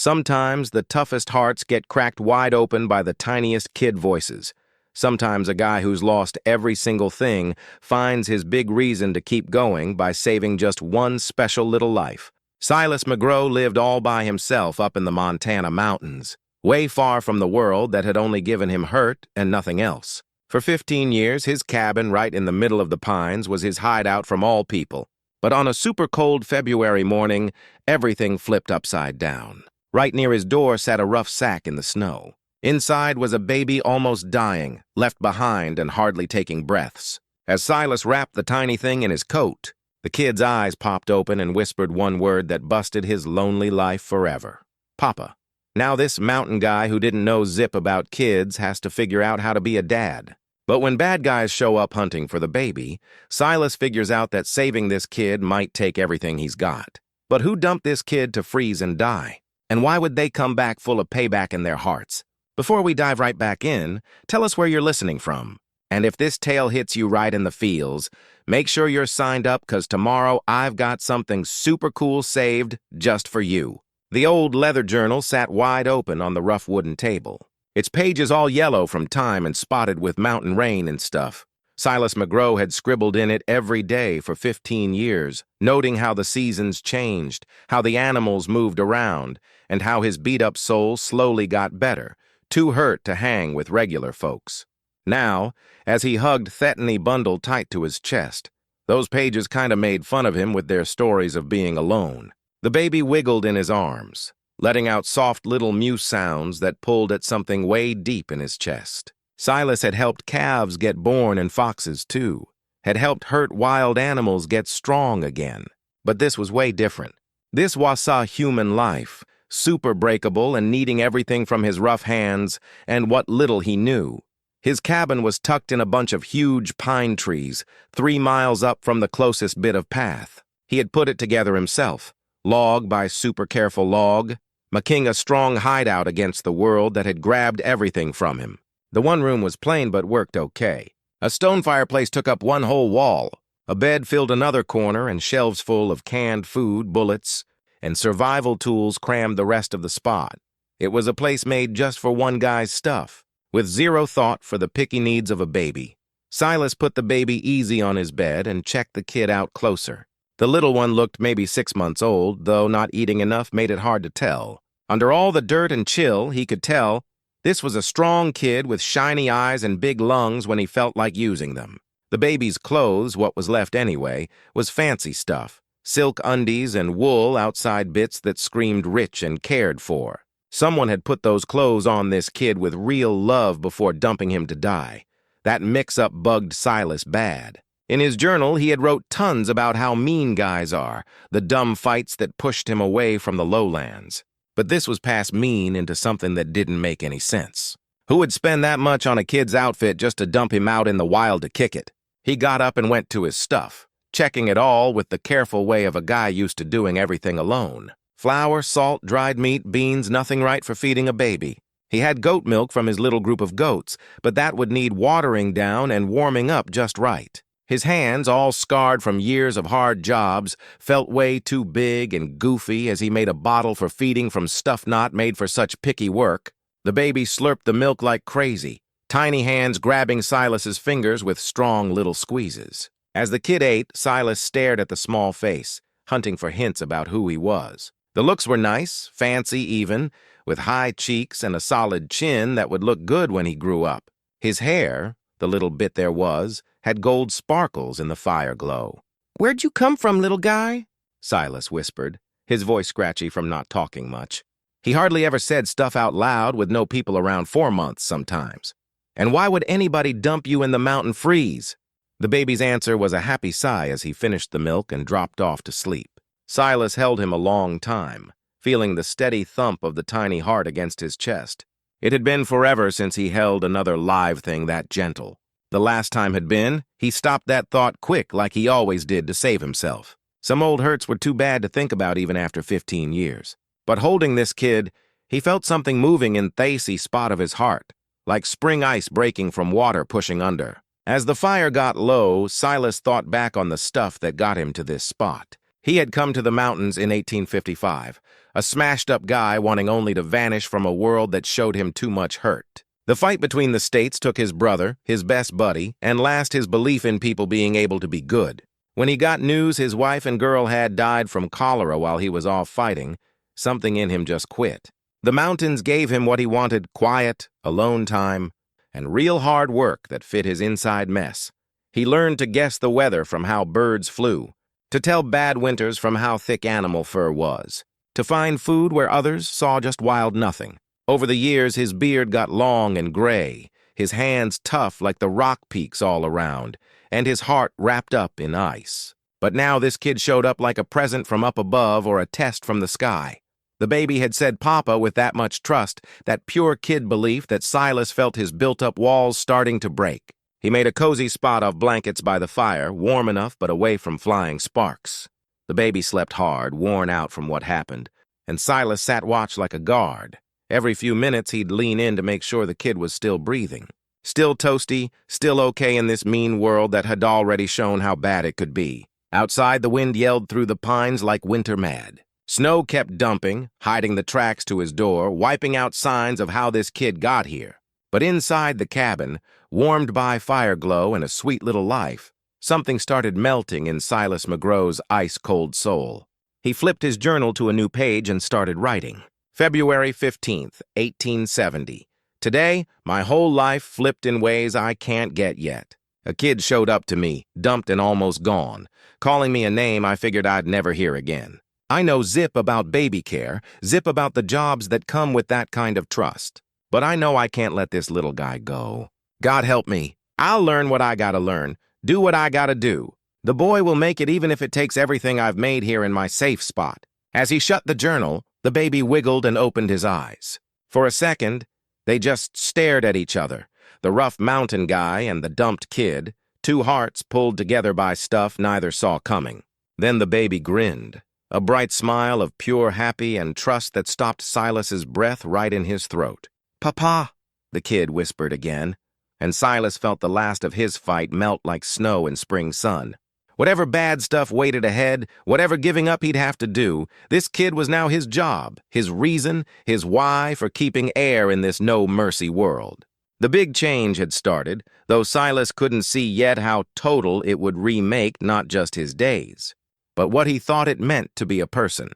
Sometimes the toughest hearts get cracked wide open by the tiniest kid voices. Sometimes a guy who's lost every single thing finds his big reason to keep going by saving just one special little life. Silas McGraw lived all by himself up in the Montana mountains, way far from the world that had only given him hurt and nothing else. For 15 years, his cabin right in the middle of the pines was his hideout from all people. But on a super cold February morning, everything flipped upside down. Right near his door sat a rough sack in the snow. Inside was a baby almost dying, left behind and hardly taking breaths. As Silas wrapped the tiny thing in his coat, the kid's eyes popped open and whispered one word that busted his lonely life forever. Papa. Now this mountain guy who didn't know zip about kids has to figure out how to be a dad. But when bad guys show up hunting for the baby, Silas figures out that saving this kid might take everything he's got. But who dumped this kid to freeze and die? And why would they come back full of payback in their hearts? Before we dive right back in, tell us where you're listening from. And if this tale hits you right in the feels, make sure you're signed up because tomorrow I've got something super cool saved just for you. The old leather journal sat wide open on the rough wooden table. Its pages all yellow from time and spotted with mountain rain and stuff. Silas McGraw had scribbled in it every day for 15 years, noting how the seasons changed, how the animals moved around, and how his beat-up soul slowly got better, too hurt to hang with regular folks. Now, as he hugged Thetany bundled tight to his chest, those pages kinda made fun of him with their stories of being alone. The baby wiggled in his arms, letting out soft little mew sounds that pulled at something way deep in his chest. Silas had helped calves get born and foxes too, had helped hurt wild animals get strong again. But this was way different. This was human life, super breakable and needing everything from his rough hands and what little he knew. His cabin was tucked in a bunch of huge pine trees, 3 miles up from the closest bit of path. He had put it together himself, log by super careful log, making a strong hideout against the world that had grabbed everything from him. The one room was plain but worked okay. A stone fireplace took up one whole wall. A bed filled another corner and shelves full of canned food, bullets, and survival tools crammed the rest of the spot. It was a place made just for one guy's stuff, with zero thought for the picky needs of a baby. Silas put the baby easy on his bed and checked the kid out closer. The little one looked maybe 6 months old, though not eating enough made it hard to tell. Under all the dirt and chill, he could tell this was a strong kid with shiny eyes and big lungs when he felt like using them. The baby's clothes, what was left anyway, was fancy stuff. Silk undies and wool outside bits that screamed rich and cared for. Someone had put those clothes on this kid with real love before dumping him to die. That mix-up bugged Silas bad. In his journal, he had wrote tons about how mean guys are, the dumb fights that pushed him away from the lowlands. But this was past mean into something that didn't make any sense. Who would spend that much on a kid's outfit just to dump him out in the wild to kick it? He got up and went to his stuff, checking it all with the careful way of a guy used to doing everything alone. Flour, salt, dried meat, beans, nothing right for feeding a baby. He had goat milk from his little group of goats, but that would need watering down and warming up just right. His hands, all scarred from years of hard jobs, felt way too big and goofy as he made a bottle for feeding from stuff not made for such picky work. The baby slurped the milk like crazy, tiny hands grabbing Silas's fingers with strong little squeezes. As the kid ate, Silas stared at the small face, hunting for hints about who he was. The looks were nice, fancy even, with high cheeks and a solid chin that would look good when he grew up. His hair, the little bit there was, had gold sparkles in the fire glow. "Where'd you come from, little guy?" Silas whispered, his voice scratchy from not talking much. He hardly ever said stuff out loud with no people around 4 months sometimes. And why would anybody dump you in the mountain freeze? The baby's answer was a happy sigh as he finished the milk and dropped off to sleep. Silas held him a long time, feeling the steady thump of the tiny heart against his chest. It had been forever since he held another live thing that gentle. The last time had been, he stopped that thought quick like he always did to save himself. Some old hurts were too bad to think about even after 15 years. But holding this kid, he felt something moving in the spot of his heart, like spring ice breaking from water pushing under. As the fire got low, Silas thought back on the stuff that got him to this spot. He had come to the mountains in 1855, a smashed-up guy wanting only to vanish from a world that showed him too much hurt. The fight between the states took his brother, his best buddy, and last his belief in people being able to be good. When he got news his wife and girl had died from cholera while he was off fighting, something in him just quit. The mountains gave him what he wanted: quiet, alone time, and real hard work that fit his inside mess. He learned to guess the weather from how birds flew, to tell bad winters from how thick animal fur was, to find food where others saw just wild nothing. Over the years, his beard got long and gray, his hands tough like the rock peaks all around, and his heart wrapped up in ice. But now this kid showed up like a present from up above or a test from the sky. The baby had said Papa with that much trust, that pure kid belief that Silas felt his built-up walls starting to break. He made a cozy spot of blankets by the fire, warm enough but away from flying sparks. The baby slept hard, worn out from what happened, and Silas sat watch like a guard. Every few minutes he'd lean in to make sure the kid was still breathing. Still toasty, still okay in this mean world that had already shown how bad it could be. Outside, the wind yelled through the pines like winter mad. Snow kept dumping, hiding the tracks to his door, wiping out signs of how this kid got here. But inside the cabin, warmed by fire glow and a sweet little life, something started melting in Silas McGraw's ice-cold soul. He flipped his journal to a new page and started writing. February 15th, 1870. Today, my whole life flipped in ways I can't get yet. A kid showed up to me, dumped and almost gone, calling me a name I figured I'd never hear again. I know zip about baby care, zip about the jobs that come with that kind of trust. But I know I can't let this little guy go. God help me. I'll learn what I gotta learn, do what I gotta do. The boy will make it even if it takes everything I've made here in my safe spot. As he shut the journal, the baby wiggled and opened his eyes. For a second, they just stared at each other, the rough mountain guy and the dumped kid, two hearts pulled together by stuff neither saw coming. Then the baby grinned, a bright smile of pure happy and trust that stopped Silas's breath right in his throat. "Papa," the kid whispered again, and Silas felt the last of his fight melt like snow in spring sun. Whatever bad stuff waited ahead, whatever giving up he'd have to do, this kid was now his job, his reason, his why for keeping air in this no-mercy world. The big change had started, though Silas couldn't see yet how total it would remake not just his days, but what he thought it meant to be a person.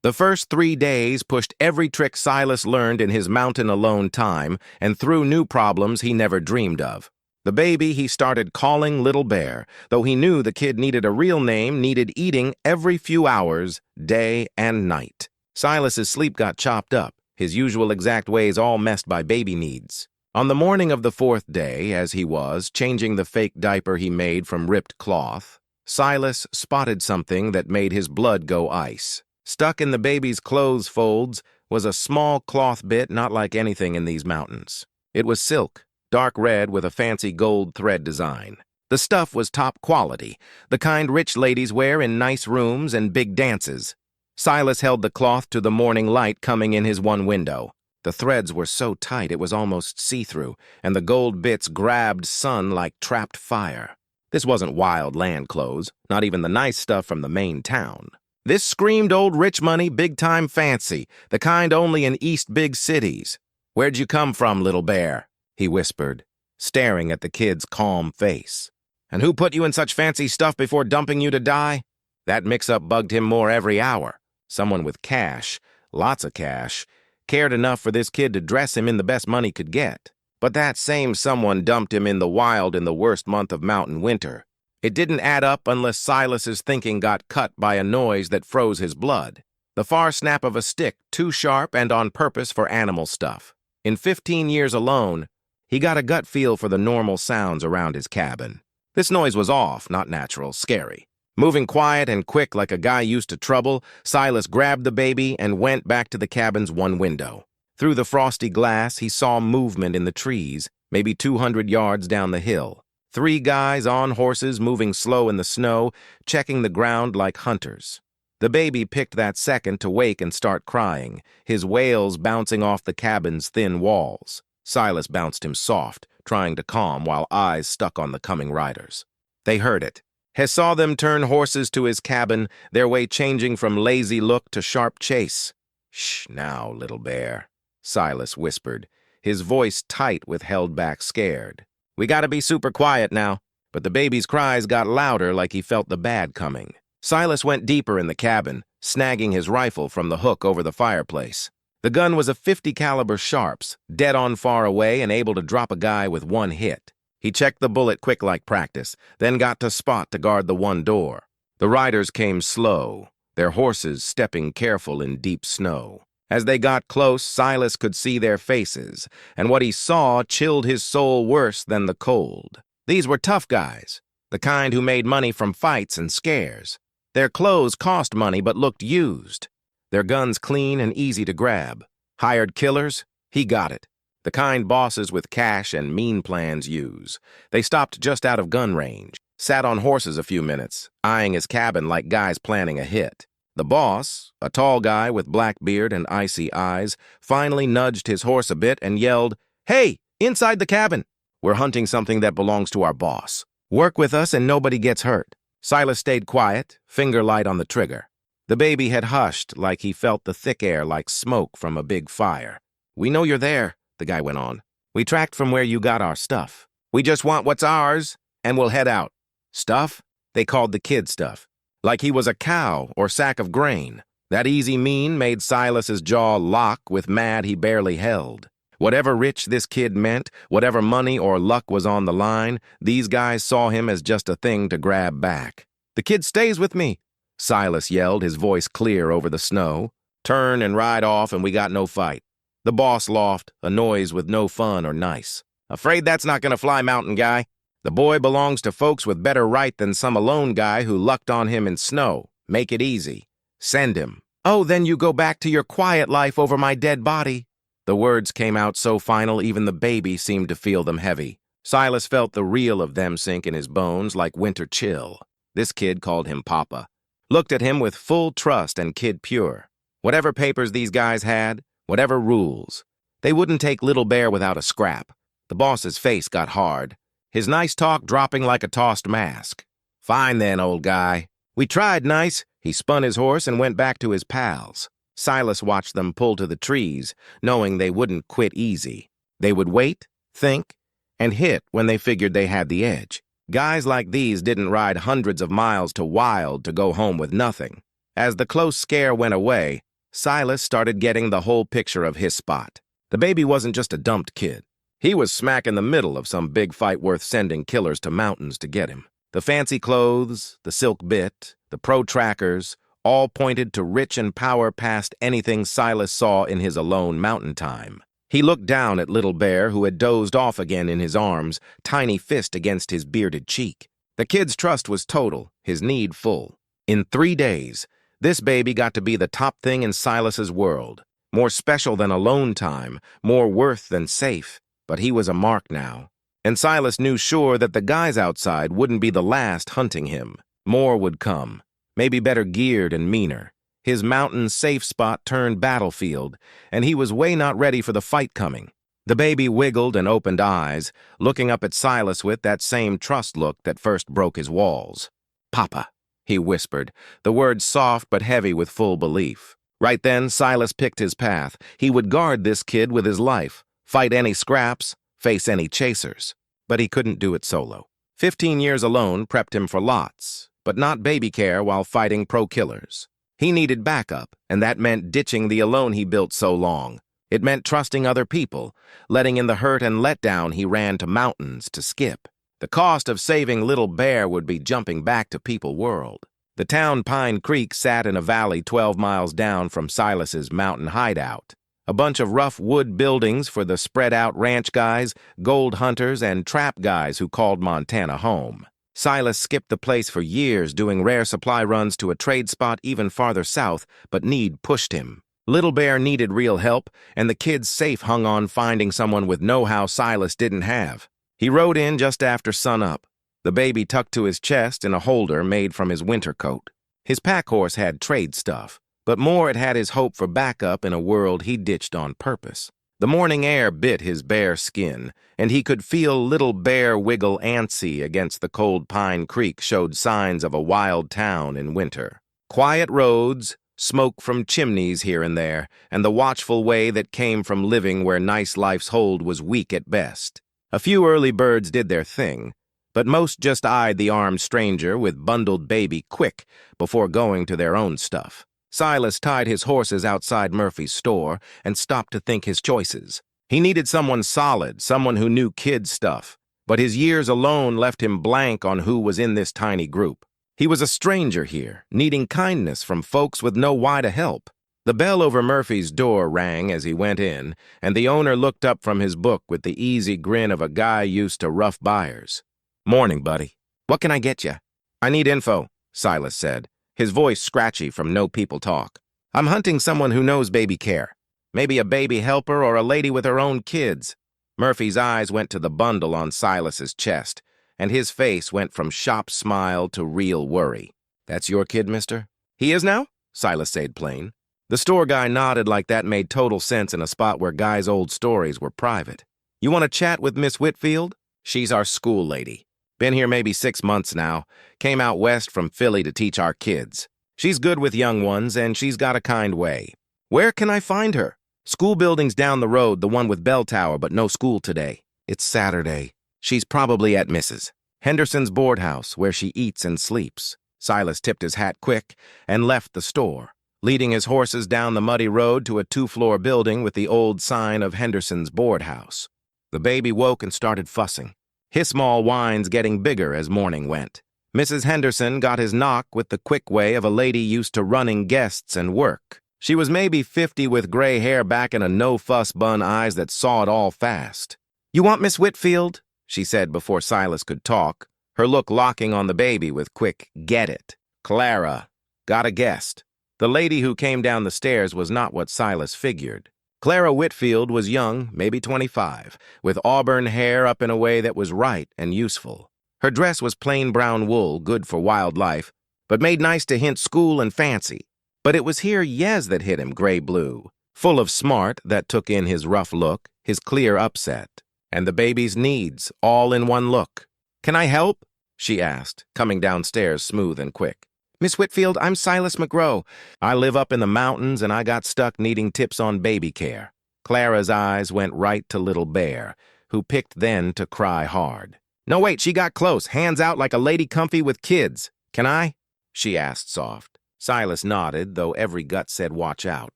The first 3 days pushed every trick Silas learned in his mountain alone time and threw new problems he never dreamed of. The baby he started calling Little Bear, though he knew the kid needed a real name, needed eating every few hours, day and night. Silas's sleep got chopped up, his usual exact ways all messed by baby needs. On the morning of the 4th day, as he was changing the fake diaper he made from ripped cloth, Silas spotted something that made his blood go ice. Stuck in the baby's clothes folds was a small cloth bit not like anything in these mountains. It was silk, dark red with a fancy gold thread design. The stuff was top quality, the kind rich ladies wear in nice rooms and big dances. Silas held the cloth to the morning light coming in his one window. The threads were so tight it was almost see-through, and the gold bits grabbed sun like trapped fire. This wasn't wild land clothes, not even the nice stuff from the main town. This screamed old rich money, big-time fancy, the kind only in East big cities. "Where'd you come from, Little Bear?" he whispered, staring at the kid's calm face. "And who put you in such fancy stuff before dumping you to die?" That mix-up bugged him more every hour. Someone with cash, lots of cash, cared enough for this kid to dress him in the best money could get. But that same someone dumped him in the wild in the worst month of mountain winter. It didn't add up unless Silas's thinking got cut by a noise that froze his blood. The far snap of a stick, too sharp and on purpose for animal stuff. In 15 years alone, he got a gut feel for the normal sounds around his cabin. This noise was off, not natural, scary. Moving quiet and quick like a guy used to trouble, Silas grabbed the baby and went back to the cabin's one window. Through the frosty glass, he saw movement in the trees, maybe 200 yards down the hill. 3 guys on horses moving slow in the snow, checking the ground like hunters. The baby picked that second to wake and start crying, his wails bouncing off the cabin's thin walls. Silas bounced him soft, trying to calm while eyes stuck on the coming riders. They heard it. He saw them turn horses to his cabin, their way changing from lazy look to sharp chase. "Shh now, little bear," Silas whispered, his voice tight with held-back scared. "We gotta be super quiet now." But the baby's cries got louder like he felt the bad coming. Silas went deeper in the cabin, snagging his rifle from the hook over the fireplace. The gun was a .50 caliber Sharps, dead on far away and able to drop a guy with one hit. He checked the bullet quick like practice, then got to spot to guard the one door. The riders came slow, their horses stepping careful in deep snow. As they got close, Silas could see their faces, and what he saw chilled his soul worse than the cold. These were tough guys, the kind who made money from fights and scares. Their clothes cost money but looked used. Their guns clean and easy to grab. Hired killers? He got it. The kind bosses with cash and mean plans use. They stopped just out of gun range, sat on horses a few minutes, eyeing his cabin like guys planning a hit. The boss, a tall guy with black beard and icy eyes, finally nudged his horse a bit and yelled, "Hey, inside the cabin! We're hunting something that belongs to our boss. Work with us and nobody gets hurt." Silas stayed quiet, finger light on the trigger. The baby had hushed like he felt the thick air like smoke from a big fire. "We know you're there," the guy went on. "We tracked from where you got our stuff. We just want what's ours, and we'll head out." Stuff? They called the kid stuff. Like he was a cow or sack of grain. That easy mean made Silas's jaw lock with mad he barely held. Whatever rich this kid meant, whatever money or luck was on the line, these guys saw him as just a thing to grab back. "The kid stays with me," Silas yelled, his voice clear over the snow. "Turn and ride off and we got no fight." The boss laughed, a noise with no fun or nice. "Afraid that's not gonna fly, mountain guy. The boy belongs to folks with better right than some alone guy who lucked on him in snow. Make it easy. Send him." "Oh, then you go back to your quiet life over my dead body." The words came out so final even the baby seemed to feel them heavy. Silas felt the real of them sink in his bones like winter chill. This kid called him Papa. Looked at him with full trust and kid pure. Whatever papers these guys had, whatever rules, they wouldn't take Little Bear without a scrap. The boss's face got hard, his nice talk dropping like a tossed mask. "Fine then, old guy. We tried nice." He spun his horse and went back to his pals. Silas watched them pull to the trees, knowing they wouldn't quit easy. They would wait, think, and hit when they figured they had the edge. Guys like these didn't ride hundreds of miles to Wild to go home with nothing. As the close scare went away, Silas started getting the whole picture of his spot. The baby wasn't just a dumped kid. He was smack in the middle of some big fight worth sending killers to mountains to get him. The fancy clothes, the silk bit, the pro-trackers, all pointed to rich and power past anything Silas saw in his alone mountain time. He looked down at Little Bear, who had dozed off again in his arms, tiny fist against his bearded cheek. The kid's trust was total, his need full. In 3 days, this baby got to be the top thing in Silas's world. More special than alone time, more worth than safe. But he was a mark now. And Silas knew sure that the guys outside wouldn't be the last hunting him. More would come. Maybe better geared and meaner. His mountain safe spot turned battlefield, and he was way not ready for the fight coming. The baby wiggled and opened eyes, looking up at Silas with that same trust look that first broke his walls. "Papa," he whispered, the words soft but heavy with full belief. Right then, Silas picked his path. He would guard this kid with his life, fight any scraps, face any chasers. But he couldn't do it solo. 15 years alone prepped him for lots, but not baby care while fighting pro-killers. He needed backup, and that meant ditching the alone he built so long. It meant trusting other people, letting in the hurt and letdown he ran to mountains to skip. The cost of saving Little Bear would be jumping back to People World. The town Pine Creek sat in a valley 12 miles down from Silas's mountain hideout. A bunch of rough wood buildings for the spread-out ranch guys, gold hunters, and trap guys who called Montana home. Silas skipped the place for years doing rare supply runs to a trade spot even farther south, but need pushed him. Little Bear needed real help, and the kid's safe hung on finding someone with know-how Silas didn't have. He rode in just after sunup, the baby tucked to his chest in a holder made from his winter coat. His pack horse had trade stuff, but more it had his hope for backup in a world he ditched on purpose. The morning air bit his bare skin, and he could feel little Bear wiggle antsy against the cold Pine Creek showed signs of a wild town in winter. Quiet roads, smoke from chimneys here and there, and the watchful way that came from living where nice life's hold was weak at best. A few early birds did their thing, but most just eyed the armed stranger with bundled baby quick before going to their own stuff. Silas tied his horses outside Murphy's store and stopped to think his choices. He needed someone solid, someone who knew kid stuff, but his years alone left him blank on who was in this tiny group. He was a stranger here, needing kindness from folks with no why to help. The bell over Murphy's door rang as he went in, and the owner looked up from his book with the easy grin of a guy used to rough buyers. "Morning, buddy. What can I get you?" "I need info," Silas said, his voice scratchy from no people talk. "I'm hunting someone who knows baby care. Maybe a baby helper or a lady with her own kids." Murphy's eyes went to the bundle on Silas's chest, and his face went from shop smile to real worry. "That's your kid, mister?" "He is now?" Silas said plain. The store guy nodded like that made total sense in a spot where guys' old stories were private. "You want to chat with Miss Whitfield? She's our school lady. Been here maybe 6 months now. Came out west from Philly to teach our kids. She's good with young ones, and she's got a kind way." "Where can I find her?" "School building's down the road, the one with bell tower, but no school today. It's Saturday. She's probably at Mrs. Henderson's board house, where she eats and sleeps." Silas tipped his hat quick and left the store, leading his horses down the muddy road to a 2-floor building with the old sign of Henderson's board house. The baby woke and started fussing, his small whines getting bigger as morning went. Mrs. Henderson got his knock with the quick way of a lady used to running guests and work. She was maybe 50 with gray hair back and a no-fuss bun eyes that saw it all fast. "You want Miss Whitfield?" she said before Silas could talk, her look locking on the baby with quick, "Get it." "Clara. Got a guest." The lady who came down the stairs was not what Silas figured. Clara Whitfield was young, maybe 25, with auburn hair up in a way that was right and useful. Her dress was plain brown wool, good for wildlife, but made nice to hint school and fancy. But it was here Yez that hit him gray-blue, full of smart that took in his rough look, his clear upset, and the baby's needs, all in one look. "Can I help?" she asked, coming downstairs smooth and quick. "Miss Whitfield, I'm Silas McGrow. I live up in the mountains, and I got stuck needing tips on baby care." Clara's eyes went right to little Bear, who picked then to cry hard. "No, wait, she got close, hands out like a lady comfy with kids. Can I?" she asked soft. Silas nodded, though every gut said watch out.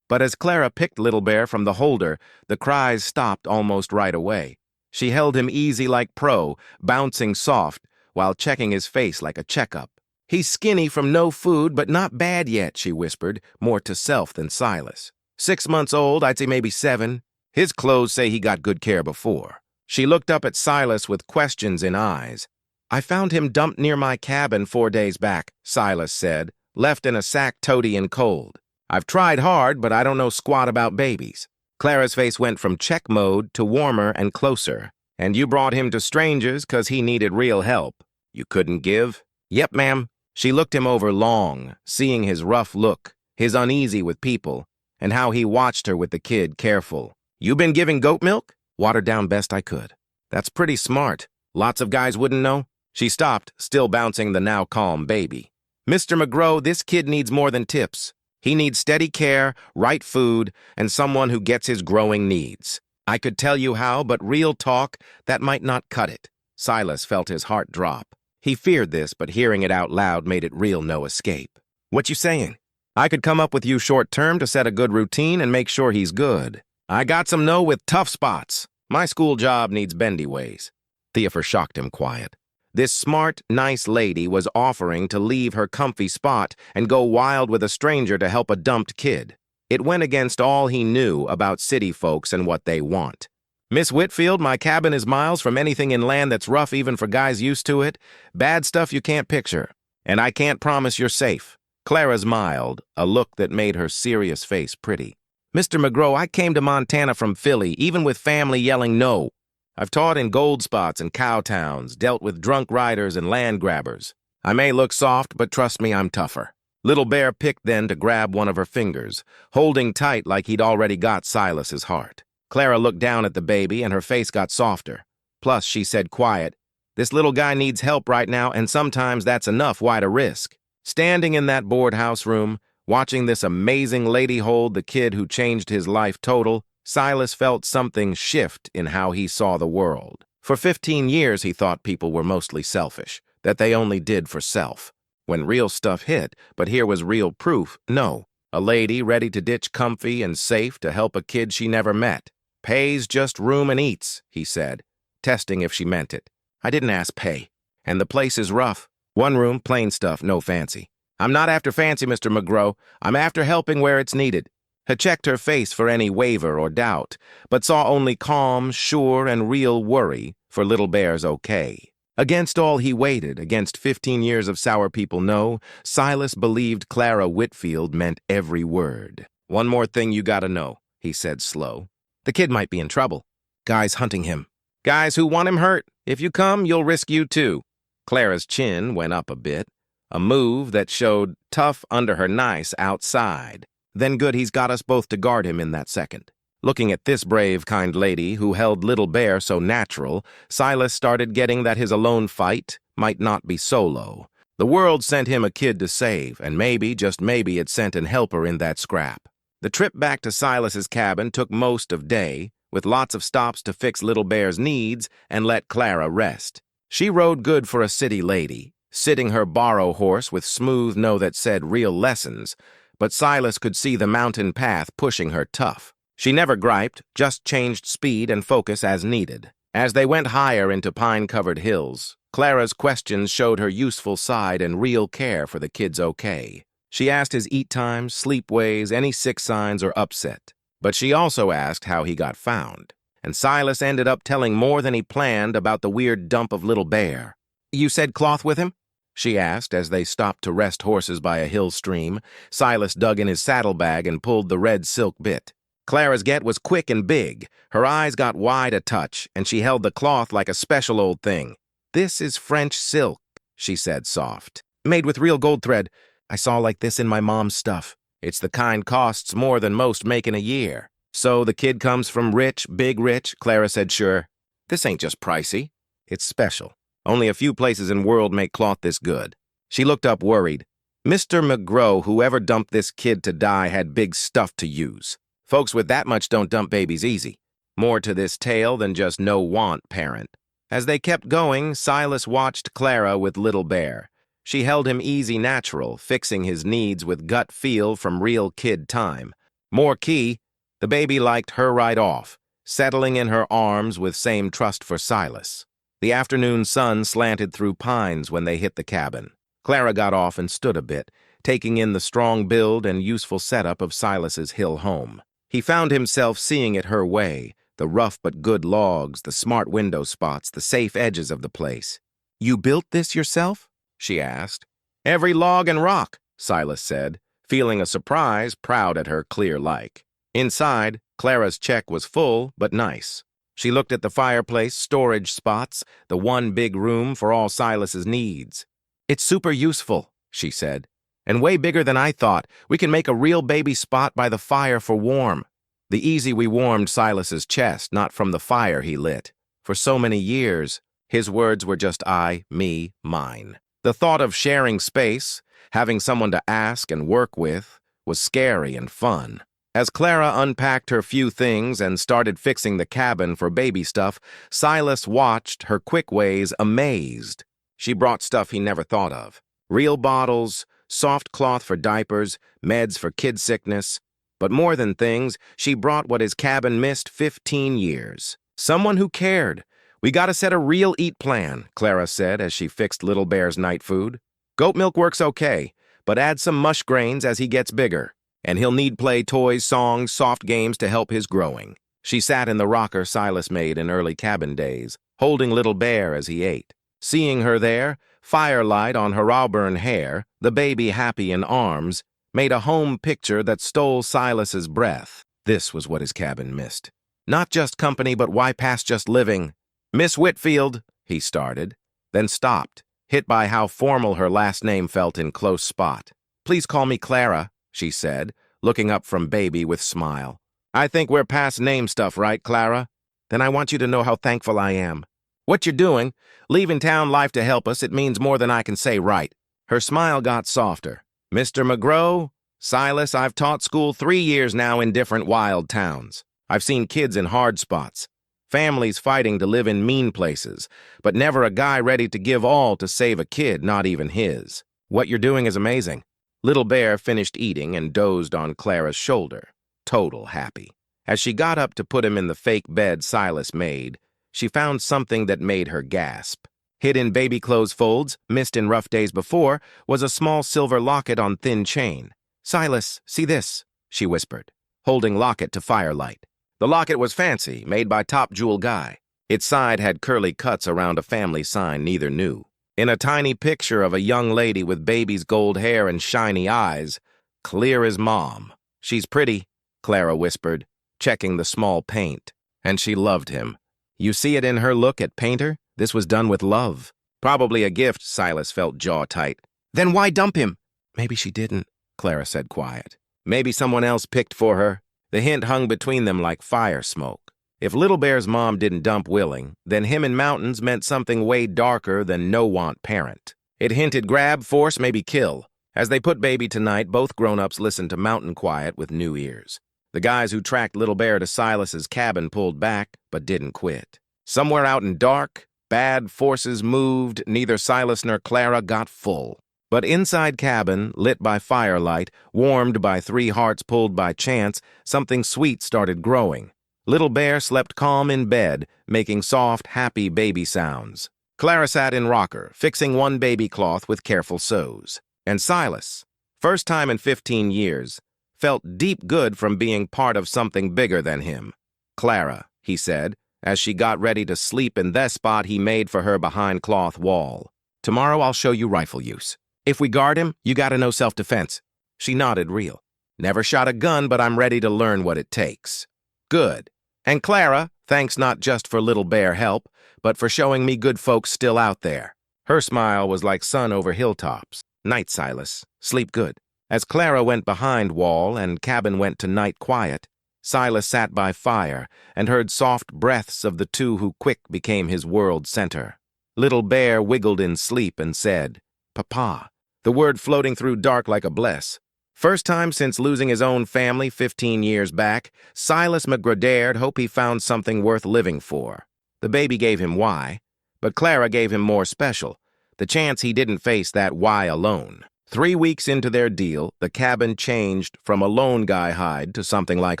But as Clara picked little Bear from the holder, the cries stopped almost right away. She held him easy like pro, bouncing soft, while checking his face like a checkup. "He's skinny from no food, but not bad yet," she whispered, more to self than Silas. 6 months old, I'd say maybe 7. His clothes say he got good care before. She looked up at Silas with questions in eyes. "I found him dumped near my cabin 4 days back," Silas said, "left in a sack toady and cold. I've tried hard, but I don't know squat about babies." Clara's face went from check mode to warmer and closer. "And you brought him to strangers 'cause he needed real help. You couldn't give?" "Yep, ma'am." She looked him over long, seeing his rough look, his uneasy with people, and how he watched her with the kid careful. "You been giving goat milk?" "Watered down best I could." "That's pretty smart. Lots of guys wouldn't know." She stopped, still bouncing the now calm baby. "Mr. McGrow, this kid needs more than tips. He needs steady care, right food, and someone who gets his growing needs. I could tell you how, but real talk, that might not cut it." Silas felt his heart drop. He feared this, but hearing it out loud made it real no escape. "What you saying?" "I could come up with you short-term to set a good routine and make sure he's good. I got some know with tough spots. My school job needs bendy ways." Theophor shocked him quiet. This smart, nice lady was offering to leave her comfy spot and go wild with a stranger to help a dumped kid. It went against all he knew about city folks and what they want. "Miss Whitfield, my cabin is miles from anything in land that's rough even for guys used to it. Bad stuff you can't picture. And I can't promise you're safe." Clara smiled, a look that made her serious face pretty. "Mr. McGrow, I came to Montana from Philly, even with family yelling no. I've taught in gold spots and cow towns, dealt with drunk riders and land grabbers. I may look soft, but trust me, I'm tougher." Little Bear picked then to grab one of her fingers, holding tight like he'd already got Silas's heart. Clara looked down at the baby and her face got softer. Plus, she said quiet, "This little guy needs help right now, and sometimes that's enough. Why to risk?" Standing in that board house room, watching this amazing lady hold the kid who changed his life total, Silas felt something shift in how he saw the world. For 15 years, he thought people were mostly selfish, that they only did for self. When real stuff hit, but here was real proof, no. A lady ready to ditch comfy and safe to help a kid she never met. "Pays just room and eats," he said, testing if she meant it. "I didn't ask pay. And the place is rough. One room, plain stuff, no fancy. I'm not after fancy, Mr. McGraw. I'm after helping where it's needed." He checked her face for any waver or doubt, but saw only calm, sure, and real worry for Little Bear's okay. Against all he waited, against 15 years of Sour People Know, Silas believed Clara Whitfield meant every word. "One more thing you gotta know," he said slow. "The kid might be in trouble. Guys hunting him. Guys who want him hurt. If you come, you'll risk you too." Clara's chin went up a bit, a move that showed tough under her nice outside. Then good he's got us both to guard him in that second. Looking at this brave, kind lady who held Little Bear so natural, Silas started getting that his alone fight might not be solo. The world sent him a kid to save, and maybe, just maybe, it sent an helper in that scrap. The trip back to Silas's cabin took most of day, with lots of stops to fix Little Bear's needs and let Clara rest. She rode good for a city lady, sitting her borrow horse with smooth no that said real lessons, but Silas could see the mountain path pushing her tough. She never griped, just changed speed and focus as needed. As they went higher into pine-covered hills, Clara's questions showed her useful side and real care for the kid's okay. She asked his eat times, sleep ways, any sick signs or upset. But she also asked how he got found. And Silas ended up telling more than he planned about the weird dump of Little Bear. "You said cloth with him?" she asked as they stopped to rest horses by a hill stream. Silas dug in his saddlebag and pulled the red silk bit. Clara's get was quick and big. Her eyes got wide a touch, and she held the cloth like a special old thing. "This is French silk," she said soft. "Made with real gold thread. I saw like this in my mom's stuff. It's the kind costs more than most make in a year." "So the kid comes from rich, big rich," Clara said sure. "This ain't just pricey. It's special. Only a few places in world make cloth this good." She looked up worried. "Mr. McGraw, whoever dumped this kid to die had big stuff to use. Folks with that much don't dump babies easy. More to this tale than just no-want parent." As they kept going, Silas watched Clara with Little Bear. She held him easy natural, fixing his needs with gut feel from real kid time. More key, the baby liked her right off, settling in her arms with same trust for Silas. The afternoon sun slanted through pines when they hit the cabin. Clara got off and stood a bit, taking in the strong build and useful setup of Silas's hill home. He found himself seeing it her way, the rough but good logs, the smart window spots, the safe edges of the place. "You built this yourself?" she asked. "Every log and rock," Silas said, feeling a surprise, proud at her clear like. Inside, Clara's check was full but nice. She looked at the fireplace, storage spots, the one big room for all Silas's needs. "It's super useful," she said. "And way bigger than I thought. We can make a real baby spot by the fire for warm." The easy we warmed Silas's chest, not from the fire he lit. For so many years, his words were just I, me, mine. The thought of sharing space, having someone to ask and work with, was scary and fun. As Clara unpacked her few things and started fixing the cabin for baby stuff, Silas watched her quick ways amazed. She brought stuff he never thought of. Real bottles, soft cloth for diapers, meds for kid sickness. But more than things, she brought what his cabin missed 15 years. Someone who cared. "We gotta set a real eat plan," Clara said as she fixed Little Bear's night food. "Goat milk works okay, but add some mush grains as he gets bigger. And he'll need play toys, songs, soft games to help his growing." She sat in the rocker Silas made in early cabin days, holding Little Bear as he ate. Seeing her there, firelight on her auburn hair, the baby happy in arms, made a home picture that stole Silas's breath. This was what his cabin missed. Not just company, but why past just living? "Miss Whitfield," he started, then stopped, hit by how formal her last name felt in close spot. "Please call me Clara," she said, looking up from baby with smile. I think we're past name stuff, right, Clara? Then I want you to know how thankful I am. What you're doing, leaving town life to help us, it means more than I can say right. Her smile got softer. Mr. McGrow, Silas, I've taught school 3 years now in different wild towns. I've seen kids in hard spots, families fighting to live in mean places, but never a guy ready to give all to save a kid, not even his. What you're doing is amazing. Little Bear finished eating and dozed on Clara's shoulder, total happy. As she got up to put him in the fake bed Silas made, she found something that made her gasp. Hid in baby clothes folds, missed in rough days before, was a small silver locket on thin chain. "Silas, see this," she whispered, holding locket to firelight. The locket was fancy, made by top jewel guy. Its side had curly cuts around a family sign neither knew. In a tiny picture of a young lady with baby's gold hair and shiny eyes, clear as mom. "She's pretty," Clara whispered, checking the small paint. And she loved him. You see it in her look at Painter? This was done with love. Probably a gift, Silas felt jaw tight. Then why dump him? Maybe she didn't, Clara said quiet. Maybe someone else picked for her. The hint hung between them like fire smoke. If Little Bear's mom didn't dump Willing, then him in mountains meant something way darker than no-want parent. It hinted grab, force, maybe kill. As they put baby tonight, both grown-ups listened to mountain quiet with new ears. The guys who tracked Little Bear to Silas's cabin pulled back, but didn't quit. Somewhere out in dark, bad forces moved, neither Silas nor Clara got full. But inside cabin, lit by firelight, warmed by 3 hearts pulled by chance, something sweet started growing. Little Bear slept calm in bed, making soft, happy baby sounds. Clara sat in rocker, fixing one baby cloth with careful sews. And Silas, first time in 15 years, felt deep good from being part of something bigger than him. "Clara," he said, as she got ready to sleep in the spot he made for her behind cloth wall. "Tomorrow I'll show you rifle use. If we guard him, you gotta know self-defense." She nodded real. "Never shot a gun, but I'm ready to learn what it takes." "Good. And Clara, thanks not just for Little Bear help, but for showing me good folks still out there." Her smile was like sun over hilltops. "Night, Silas. Sleep good." As Clara went behind wall and cabin went to night quiet, Silas sat by fire and heard soft breaths of the two who quick became his world center. Little Bear wiggled in sleep and said, "Papa," the word floating through dark like a bless. First time since losing his own family 15 years back, Silas McGraw hoped he found something worth living for. The baby gave him why, but Clara gave him more special, the chance he didn't face that why alone. 3 weeks into their deal, the cabin changed from a lone guy hide to something like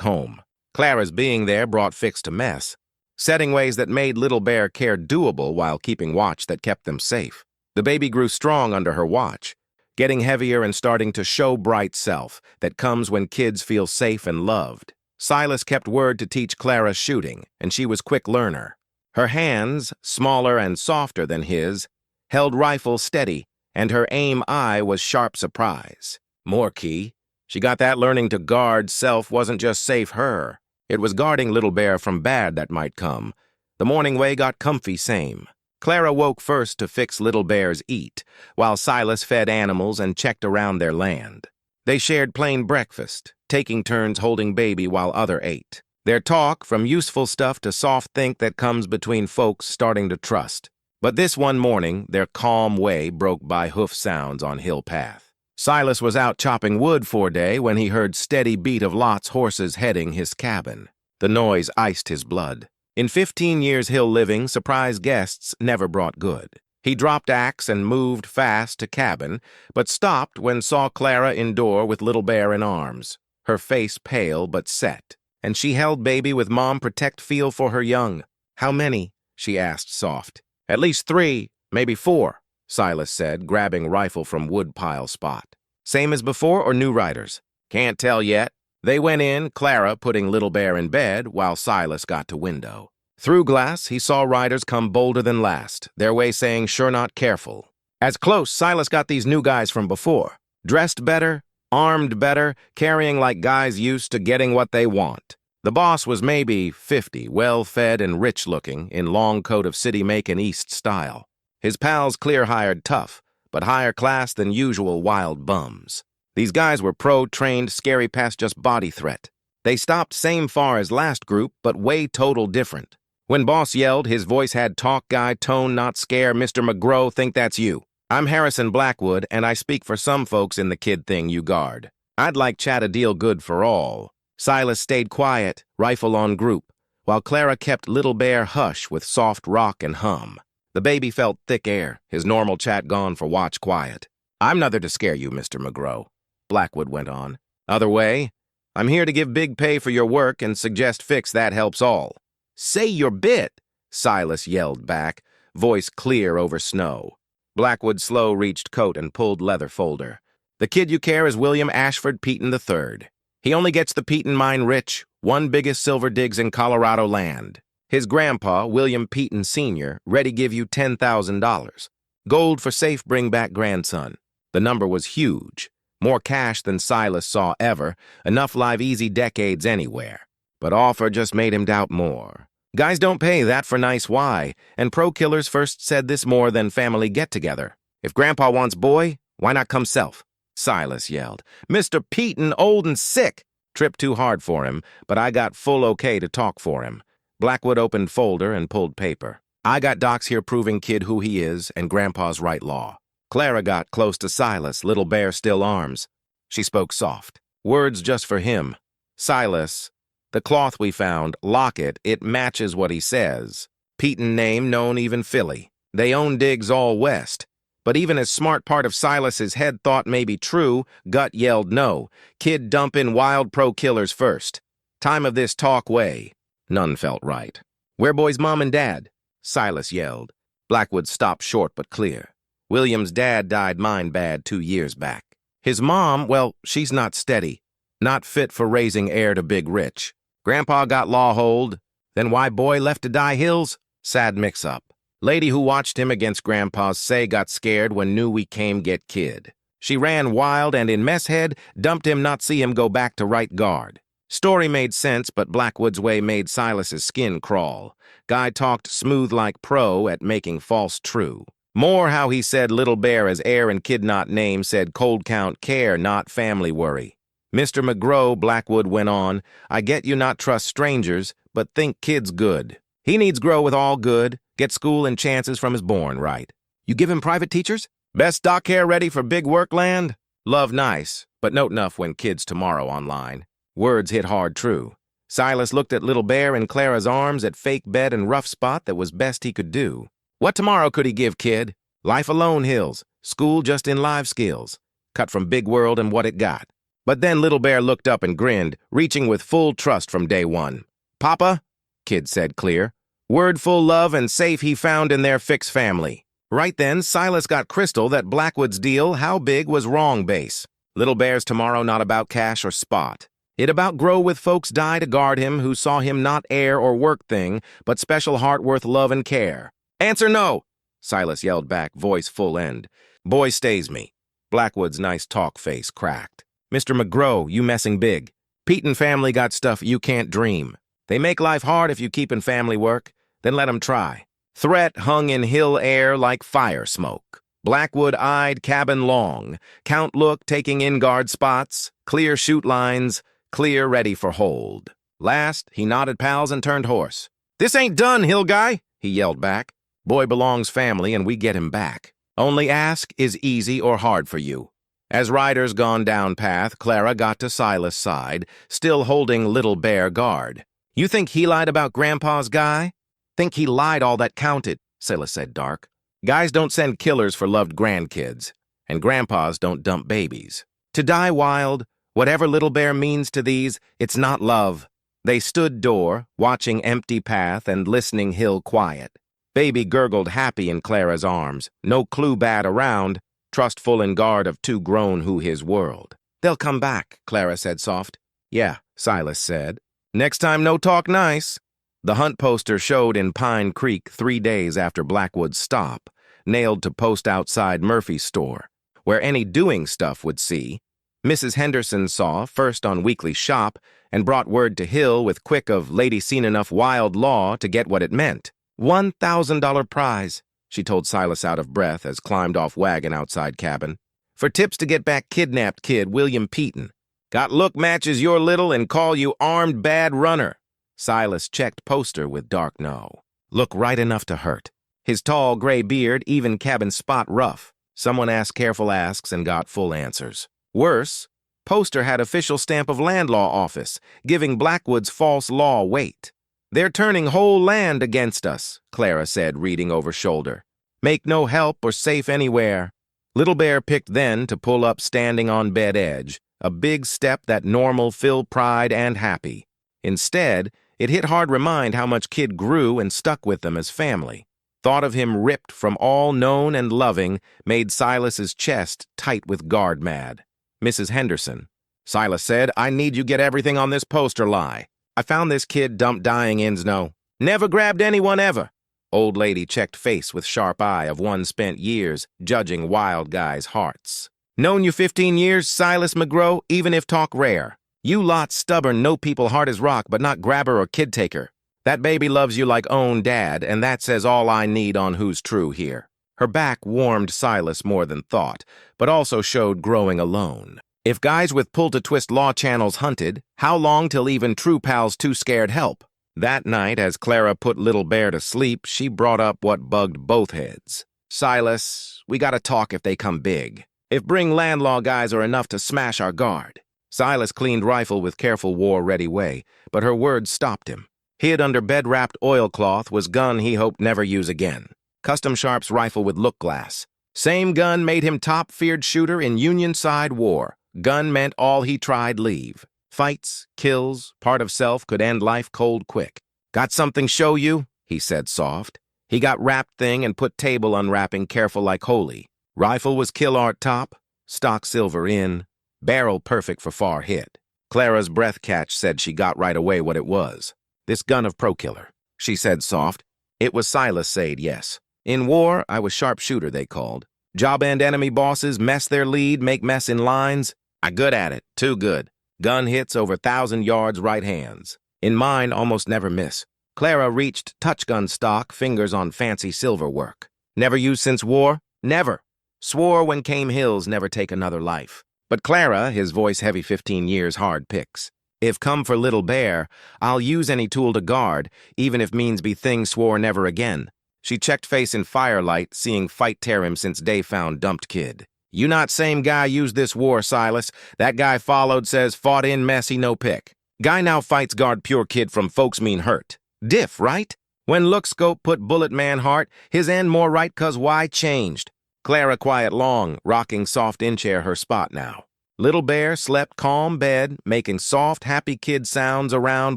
home. Clara's being there brought fix to mess, setting ways that made Little Bear care doable while keeping watch that kept them safe. The baby grew strong under her watch, getting heavier and starting to show bright self that comes when kids feel safe and loved. Silas kept word to teach Clara shooting, and she was quick learner. Her hands, smaller and softer than his, held rifle steady, and her aim eye was sharp surprise. More key, she got that learning to guard self wasn't just save her. It was guarding Little Bear from bad that might come. The morning way got comfy same. Clara woke first to fix Little Bear's eat, while Silas fed animals and checked around their land. They shared plain breakfast, taking turns holding baby while other ate. Their talk, from useful stuff to soft think that comes between folks starting to trust. But this one morning, their calm way broke by hoof sounds on hill path. Silas was out chopping wood for a day when he heard steady beat of Lot's horses heading his cabin. The noise iced his blood. In 15 years hill living, surprise guests never brought good. He dropped axe and moved fast to cabin, but stopped when saw Clara indoor with Little Bear in arms, her face pale but set. And she held baby with mom protect feel for her young. "How many?" she asked soft. "At least 3, maybe 4, Silas said, grabbing rifle from woodpile spot. "Same as before or new riders?" "Can't tell yet." They went in, Clara putting Little Bear in bed, while Silas got to window. Through glass, he saw riders come bolder than last, their way saying sure not careful. As close, Silas got these new guys from before. Dressed better, armed better, carrying like guys used to getting what they want. The boss was maybe 50, well-fed and rich-looking, in long coat of city-make and East style. His pals clear-hired tough, but higher class than usual wild bums. These guys were pro-trained, scary past just body threat. They stopped same far as last group, but way total different. When boss yelled, his voice had talk guy tone, not scare. Mr. McGrow, think that's you. I'm Harrison Blackwood, and I speak for some folks in the kid thing you guard. I'd like chat a deal good for all. Silas stayed quiet, rifle on group, while Clara kept Little Bear hush with soft rock and hum. The baby felt thick air, his normal chat gone for watch quiet. I'm neither to scare you, Mr. McGrow, Blackwood went on. Other way, I'm here to give big pay for your work and suggest fix that helps all. Say your bit, Silas yelled back, voice clear over snow. Blackwood slow reached coat and pulled leather folder. The kid you care is William Ashford Peaton III. He only gets the Peaton mine rich, one biggest silver digs in Colorado land. His grandpa, William Peaton Sr., ready give you $10,000. Gold for safe bring back grandson. The number was huge. More cash than Silas saw ever, enough live easy decades anywhere. But offer just made him doubt more. Guys don't pay that for nice why, and pro killers first said this more than family get-together. If Grandpa wants boy, why not come self? Silas yelled. Mr. Peaton, old and sick. Tripped too hard for him, but I got full okay to talk for him. Blackwood opened folder and pulled paper. I got docs here proving kid who he is and Grandpa's right law. Clara got close to Silas, Little Bear still arms. She spoke soft. Words just for him. Silas, the cloth we found, locket, it matches what he says. Peaton name known even Philly. They own digs all west. But even as smart part of Silas's head thought may be true, gut yelled no. Kid dump in wild pro killers first. Time of this talk way. None felt right. Where boy's mom and dad? Silas yelled. Blackwood stopped short but clear. William's dad died mind bad 2 years back. His mom, well, she's not steady. Not fit for raising heir to big rich. Grandpa got law hold. Then why boy left to die hills? Sad mix-up. Lady who watched him against Grandpa's say got scared when knew we came get kid. She ran wild and in mess head, dumped him not see him go back to right guard. Story made sense, but Blackwood's way made Silas's skin crawl. Guy talked smooth like pro at making false true. More how he said Little Bear as heir and kid not name said cold count care, not family worry. Mr. McGrow, Blackwood went on, I get you not trust strangers, but think kid's good. He needs grow with all good, get school and chances from his born right. You give him private teachers? Best doc hair ready for big work land? Love nice, but note enough when kids tomorrow online. Words hit hard true. Silas looked at Little Bear in Clara's arms at fake bed and rough spot that was best he could do. What tomorrow could he give, kid? Life alone hills, school just in live skills. Cut from big world and what it got. But then Little Bear looked up and grinned, reaching with full trust from day one. Papa? Kid said clear. Word full love and safe he found in their fix family. Right then, Silas got crystal that Blackwood's deal, how big was wrong base. Little Bear's tomorrow not about cash or spot. It about grow with folks die to guard him who saw him not heir or work thing, but special heart worth love and care. Answer no, Silas yelled back, voice full end. Boy stays me. Blackwood's nice talk face cracked. Mr. McGrow, you messing big. Peaton family got stuff you can't dream. They make life hard if you keep in family work, then let 'em try. Threat hung in hill air like fire smoke. Blackwood-eyed cabin long, count look taking in guard spots, clear shoot lines, clear ready for hold. Last, he nodded pals and turned horse. This ain't done, hill guy, he yelled back. Boy belongs family and we get him back. Only ask is easy or hard for you. As riders gone down path, Clara got to Silas' side, still holding Little Bear guard. You think he lied about Grandpa's guy? Think he lied all that counted, Silas said dark. Guys don't send killers for loved grandkids, and grandpas don't dump babies. To die wild, whatever Little Bear means to these, it's not love. They stood door, watching empty path and listening hill quiet. Baby gurgled happy in Clara's arms, no clue bad around, trustful in guard of two grown who his world. They'll come back, Clara said soft. Yeah, Silas said. Next time no talk nice. The hunt poster showed in Pine Creek 3 days after Blackwood's stop, nailed to post outside Murphy's store, where any doing stuff would see. Mrs. Henderson saw, first on Weekly Shop, and brought word to Hill with quick of lady seen enough wild law to get what it meant. $1,000 prize, she told Silas out of breath as climbed off wagon outside cabin. For tips to get back kidnapped kid William Peaton. Got look matches your little and call you armed bad runner. Silas checked poster with dark no. Look right enough to hurt. His tall gray beard, even cabin spot rough. Someone asked careful asks and got full answers. Worse, poster had official stamp of land law office, giving Blackwood's false law weight. They're turning whole land against us, Clara said, reading over shoulder. Make no help or safe anywhere. Little Bear picked then to pull up standing on bed edge, a big step that normal filled pride and happy. Instead, it hit hard remind how much Kid grew and stuck with them as family. Thought of him ripped from all known and loving made Silas's chest tight with guard mad. Mrs. Henderson. Silas said, I need you get everything on this poster lie. I found this kid dumped dying Insno. Never grabbed anyone ever. Old lady checked face with sharp eye of one spent years judging wild guys' hearts. Known you 15 years, Silas McGrow, even if talk rare. You lot stubborn, no people hard as rock, but not grabber or kid taker. That baby loves you like own dad, and that says all I need on who's true here. Her back warmed Silas more than thought, but also showed growing alone. If guys with pull-to-twist law channels hunted, how long till even true pals too scared help? That night, as Clara put Little Bear to sleep, she brought up what bugged both heads. Silas, we gotta talk if they come big. If bring land law guys are enough to smash our guard. Silas cleaned rifle with careful war-ready way, but her words stopped him. Hid under bed-wrapped oilcloth was gun he hoped never use again. Custom Sharp's rifle with look glass. Same gun made him top-feared shooter in Union side war. Gun meant all he tried leave. Fights, kills, part of self could end life cold quick. Got something show you? He said soft. He got wrapped thing and put table unwrapping careful like holy. Rifle was kill art top, stock silver in, barrel perfect for far hit. Clara's breath catch said she got right away what it was. This gun of pro-killer, she said soft. It was Silas said yes. In war, I was sharpshooter they called. Job end enemy bosses, mess their lead, make mess in lines. I good at it, too good. Gun hits over 1,000 yards right hands. In mine, almost never miss. Clara reached touch gun stock, fingers on fancy silver work. Never used since war? Never. Swore when came hills never take another life. But Clara, his voice heavy 15 years hard picks. If come for Little Bear, I'll use any tool to guard, even if means be things swore never again. She checked face in firelight, seeing fight tear him since day found dumped kid. You not same guy used this war, Silas. That guy followed says fought in messy no pick. Guy now fights guard pure kid from folks mean hurt. Diff, right? When look scope put bullet man heart, his end more right cause why changed. Clara quiet long, rocking soft in chair her spot now. Little Bear slept calm bed, making soft happy kid sounds around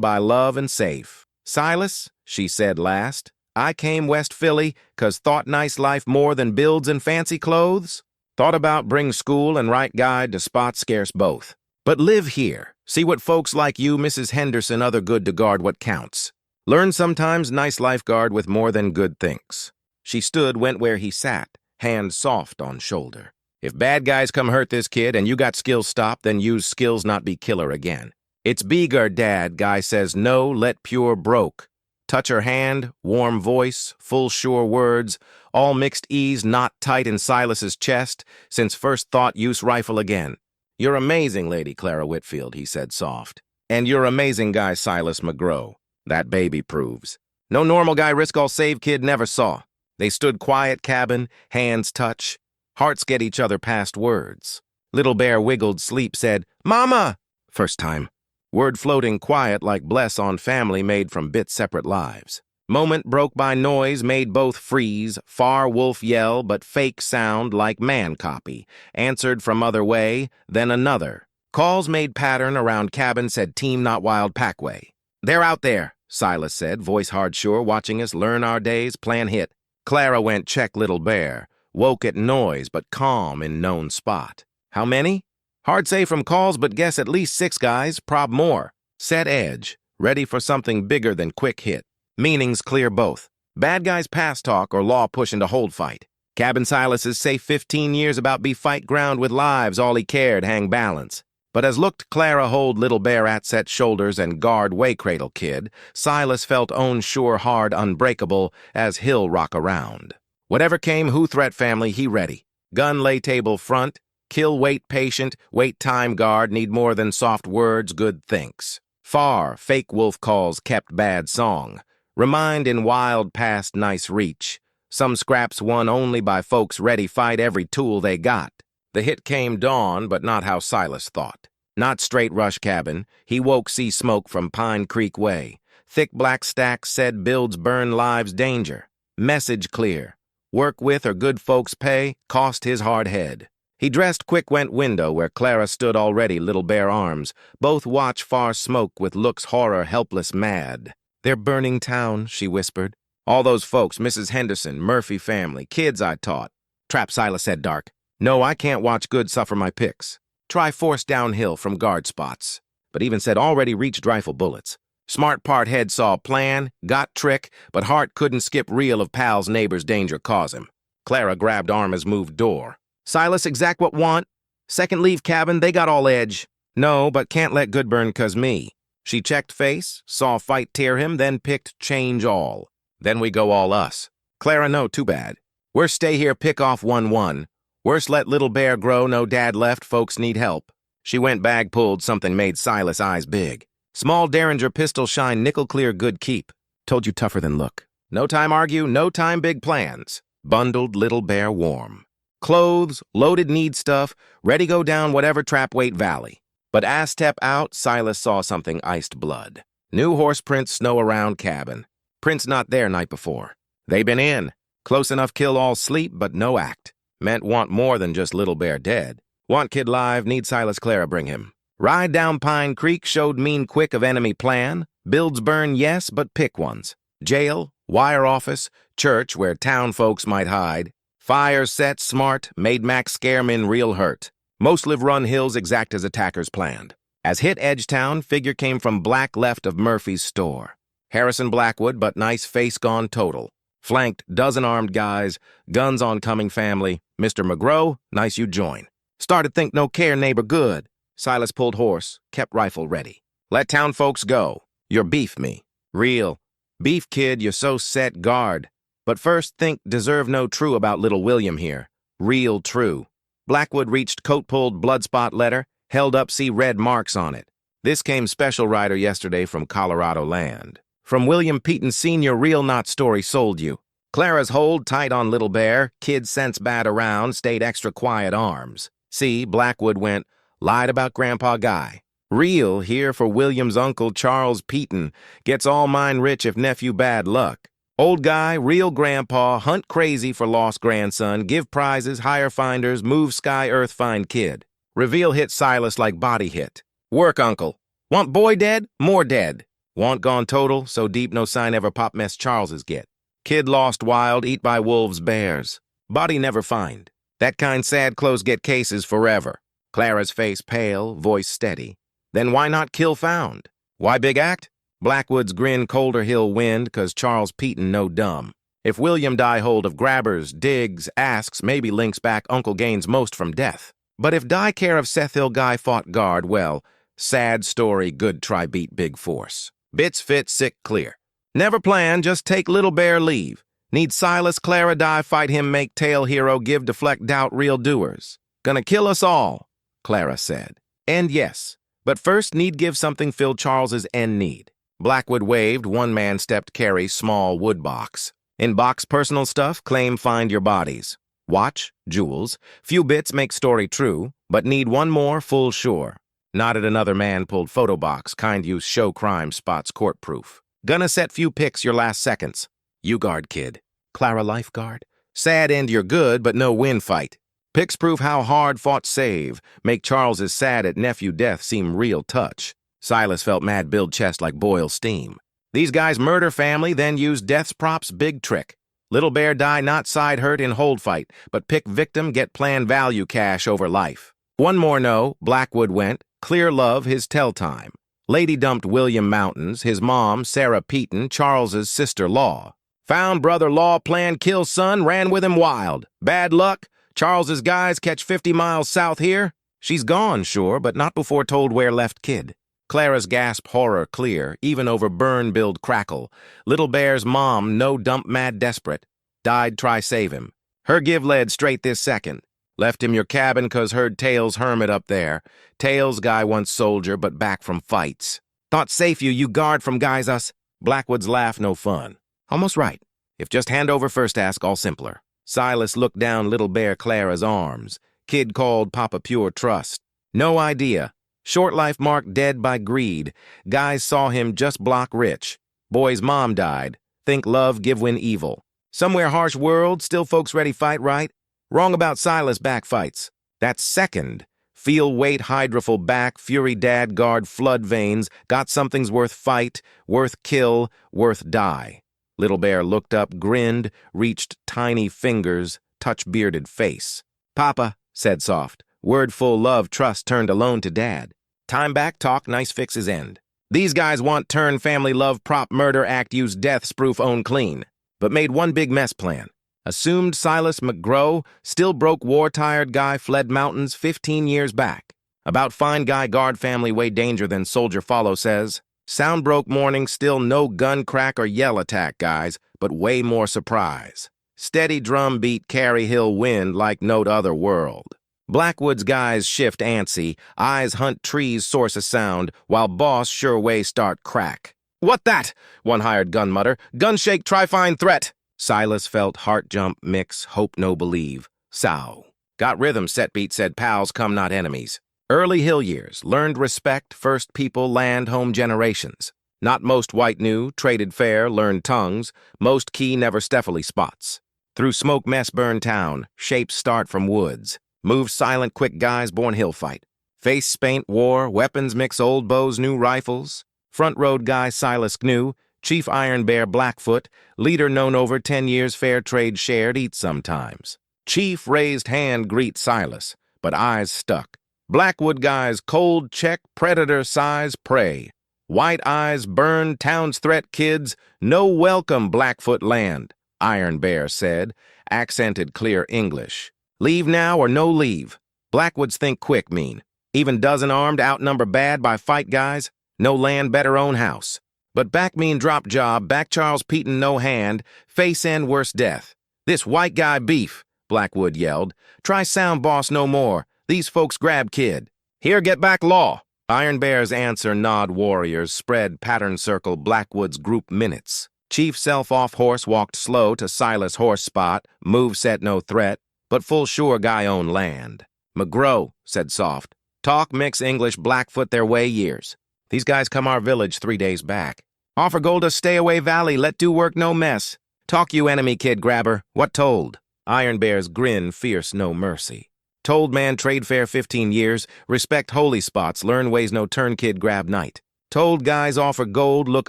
by love and safe. Silas, she said last, I came West Philly cause thought nice life more than builds and fancy clothes. Thought about bring school and right guide to spot scarce both. But live here. See what folks like you, Mrs. Henderson, other good to guard what counts. Learn sometimes nice lifeguard with more than good thinks. She stood, went where he sat, hand soft on shoulder. If bad guys come hurt this kid and you got skills stop, then use skills not be killer again. It's bigger, Dad, guy says no, let pure broke. Touch her hand, warm voice, full sure words, all mixed ease not tight in Silas's chest, since first thought use rifle again. You're amazing, Lady Clara Whitfield, he said soft. And you're amazing guy Silas McGrow. That baby proves. No normal guy risk all save kid never saw. They stood quiet cabin, hands touch. Hearts get each other past words. Little Bear wiggled sleep said, Mama! First time. Word floating quiet like bless on family made from bit separate lives. Moment broke by noise made both freeze, far wolf yell but fake sound like man copy. Answered from other way, then another. Calls made pattern around cabin said team not wild packway. They're out there, Silas said, voice hard sure, watching us learn our days, plan hit. Clara went check Little Bear, woke at noise but calm in known spot. How many? Hard say from calls, but guess at least 6 guys, prob more. Set edge, ready for something bigger than quick hit. Meanings clear both. Bad guys pass talk or law pushing to hold fight. Cabin Silas's say 15 years about be fight ground with lives, all he cared hang balance. But as looked Clara hold Little Bear at set shoulders and guard way cradle kid, Silas felt own sure hard unbreakable as hill rock around. Whatever came who threat family he ready. Gun lay table front, Kill wait patient, wait time guard, need more than soft words, good thinks. Far, fake wolf calls kept bad song. Remind in wild past nice reach. Some scraps won only by folks ready fight every tool they got. The hit came dawn, but not how Silas thought. Not straight rush cabin, he woke see smoke from Pine Creek Way. Thick black stacks said builds burn lives danger. Message clear. Work with or good folks pay, cost his hard head. He dressed quick went window where Clara stood already little bare arms. Both watch far smoke with looks horror helpless mad. They're burning town, she whispered. All those folks, Mrs. Henderson, Murphy family, kids I taught. Trap Silas said dark. No, I can't watch good suffer my picks. Try force downhill from guard spots. But even said already reached rifle bullets. Smart part head saw plan, got trick, but heart couldn't skip reel of pal's neighbor's danger cause him. Clara grabbed arm as moved door. Silas exact what want. Second leave cabin, they got all edge. No, but can't let good burn cause me. She checked face, saw fight tear him, then picked change all. Then we go all us. Clara, no, too bad. Worse stay here, pick off 1-1. Worse let little bear grow, no dad left, folks need help. She went bag pulled, something made Silas' eyes big. Small Derringer pistol shine nickel clear good keep. Told you tougher than look. No time argue, no time big plans. Bundled little bear warm. Clothes, loaded need stuff, ready go down whatever trap weight valley. But as step out, Silas saw something iced blood. New horse prints snow around cabin. Prints not there night before. They been in. Close enough kill all sleep, but no act. Meant want more than just little bear dead. Want kid live, need Silas Clara bring him. Ride down Pine Creek showed mean quick of enemy plan. Builds burn yes, but pick ones. Jail, wire office, church where town folks might hide. Fire set smart, made Max scaremen real hurt. Most live run hills exact as attackers planned. As hit Edgetown, figure came from black left of Murphy's store. Harrison Blackwood, but nice face gone total. Flanked dozen armed guys, guns on coming family. Mr. McGrow, nice you join. Started think no care neighbor good. Silas pulled horse, kept rifle ready. Let town folks go. You're beef me. Real. Beef kid, you're so set guard. But first think deserve no true about little William here. Real true. Blackwood reached coat-pulled blood spot letter, held up see red marks on it. This came special rider yesterday from Colorado land. From William Peaton Sr. real not story sold you. Clara's hold tight on little bear, kid sense bad around, stayed extra quiet arms. See, Blackwood went, lied about Grandpa Guy. Real here for William's uncle Charles Peaton, gets all mine rich if nephew bad luck. Old guy, real grandpa, hunt crazy for lost grandson, give prizes, hire finders, move sky earth find kid. Reveal hit Silas like body hit. Work uncle. Want boy dead? More dead. Want gone total, so deep no sign ever pop mess Charleses get. Kid lost wild, eat by wolves, bears. Body never find. That kind sad clothes get cases forever. Clara's face pale, voice steady. Then why not kill found? Why big act? Blackwood's grin colder hill wind, 'cause Charles Peaton no dumb. If William die hold of grabbers, digs, asks, maybe links back uncle gains most from death. But if die care of Seth Hill guy fought guard, well, sad story, good try beat big force. Bits fit sick clear. Never plan, just take little bear leave. Need Silas Clara die fight him make tail hero give deflect doubt real doers. Gonna kill us all, Clara said. And yes, but first need give something fill Charles's end need. Blackwood waved, one man stepped carry small wood box. In box personal stuff, claim find your bodies. Watch, jewels, few bits make story true, but need one more full sure. Nodded another man pulled photo box, kind use show crime spots court proof. Gonna set few pics your last seconds. You guard kid. Clara lifeguard. Sad end you're good, but no win fight. Pics prove how hard fought save. Make Charles's sad at nephew death seem real touch. Silas felt mad build chest like boil steam. These guys murder family, then use death's props big trick. Little bear die not side hurt in hold fight, but pick victim get plan value cash over life. One more no, Blackwood went, clear love his tell time. Lady dumped William Mountains, his mom, Sarah Peaton, Charles's sister-law. Found brother-law plan kill son, ran with him wild. Bad luck, Charles's guys catch 50 miles south here. She's gone, sure, but not before told where left kid. Clara's gasp horror clear, even over burn build crackle. Little bear's mom, no dump mad desperate. Died try save him. Her give led straight this second. Left him your cabin 'cause heard Tails hermit up there. Tails guy once soldier, but back from fights. Thought safe you guard from guys us. Blackwood's laugh no fun. Almost right. If just hand over first ask, all simpler. Silas looked down little bear Clara's arms. Kid called Papa pure trust. No idea. Short life marked dead by greed. Guys saw him just block rich. Boy's mom died. Think love give win evil. Somewhere harsh world, still folks ready fight right? Wrong about Silas backfights. That's second. Feel weight hydrophil back, fury dad guard flood veins, got something's worth fight, worth kill, worth die. Little bear looked up, grinned, reached tiny fingers, touch bearded face. Papa, said soft, word full love, trust turned alone to dad. Time back talk, nice fixes end. These guys want turn family love prop murder act use death sproof own clean. But made one big mess plan. Assumed Silas McGrow, still broke war-tired guy fled mountains 15 years back. About fine guy guard family way danger than soldier follow says. Sound broke morning, still no gun crack or yell attack guys, but way more surprise. Steady drum beat carry hill wind like note other world. Blackwood's guys shift antsy, eyes hunt trees source of sound, while boss sure way start crack. What that? One hired gun mutter. Gun shake, try find threat. Silas felt heart jump, mix, hope no believe. Sow. Got rhythm, set beat, said pals come not enemies. Early hill years, learned respect, first people, land, home generations. Not most white knew, traded fair, learned tongues. Most key never Steffely spots. Through smoke mess burn town, shapes start from woods. Move silent quick guys born hill fight. Face spaint war, weapons mix old bows, new rifles. Front road guy Silas Gnu, Chief Iron Bear Blackfoot, leader known over 10 years fair trade shared eat sometimes. Chief raised hand greet Silas, but eyes stuck. Blackwood guys cold check predator size prey. White eyes burn town's threat kids, no welcome Blackfoot land, Iron Bear said, accented clear English. Leave now or no leave. Blackwoods think quick mean. Even dozen armed outnumber bad by fight guys. No land, better own house. But back mean drop job, back Charles Peaton no hand, face end worse death. This white guy beef, Blackwood yelled. Try sound boss no more. These folks grab kid. Here get back law. Iron Bear's answer nod warriors, spread pattern circle Blackwood's group minutes. Chief self-off horse walked slow to Silas horse spot, move set no threat, but full sure guy own land. McGrow, said soft. Talk mix English Blackfoot their way years. These guys come our village 3 days back. Offer Golda stay away valley, let do work no mess. Talk you enemy kid grabber, what told? Iron Bear's grin fierce no mercy. Told man trade fair 15 years, respect holy spots, learn ways no turn kid grab night. Told guys offer gold, look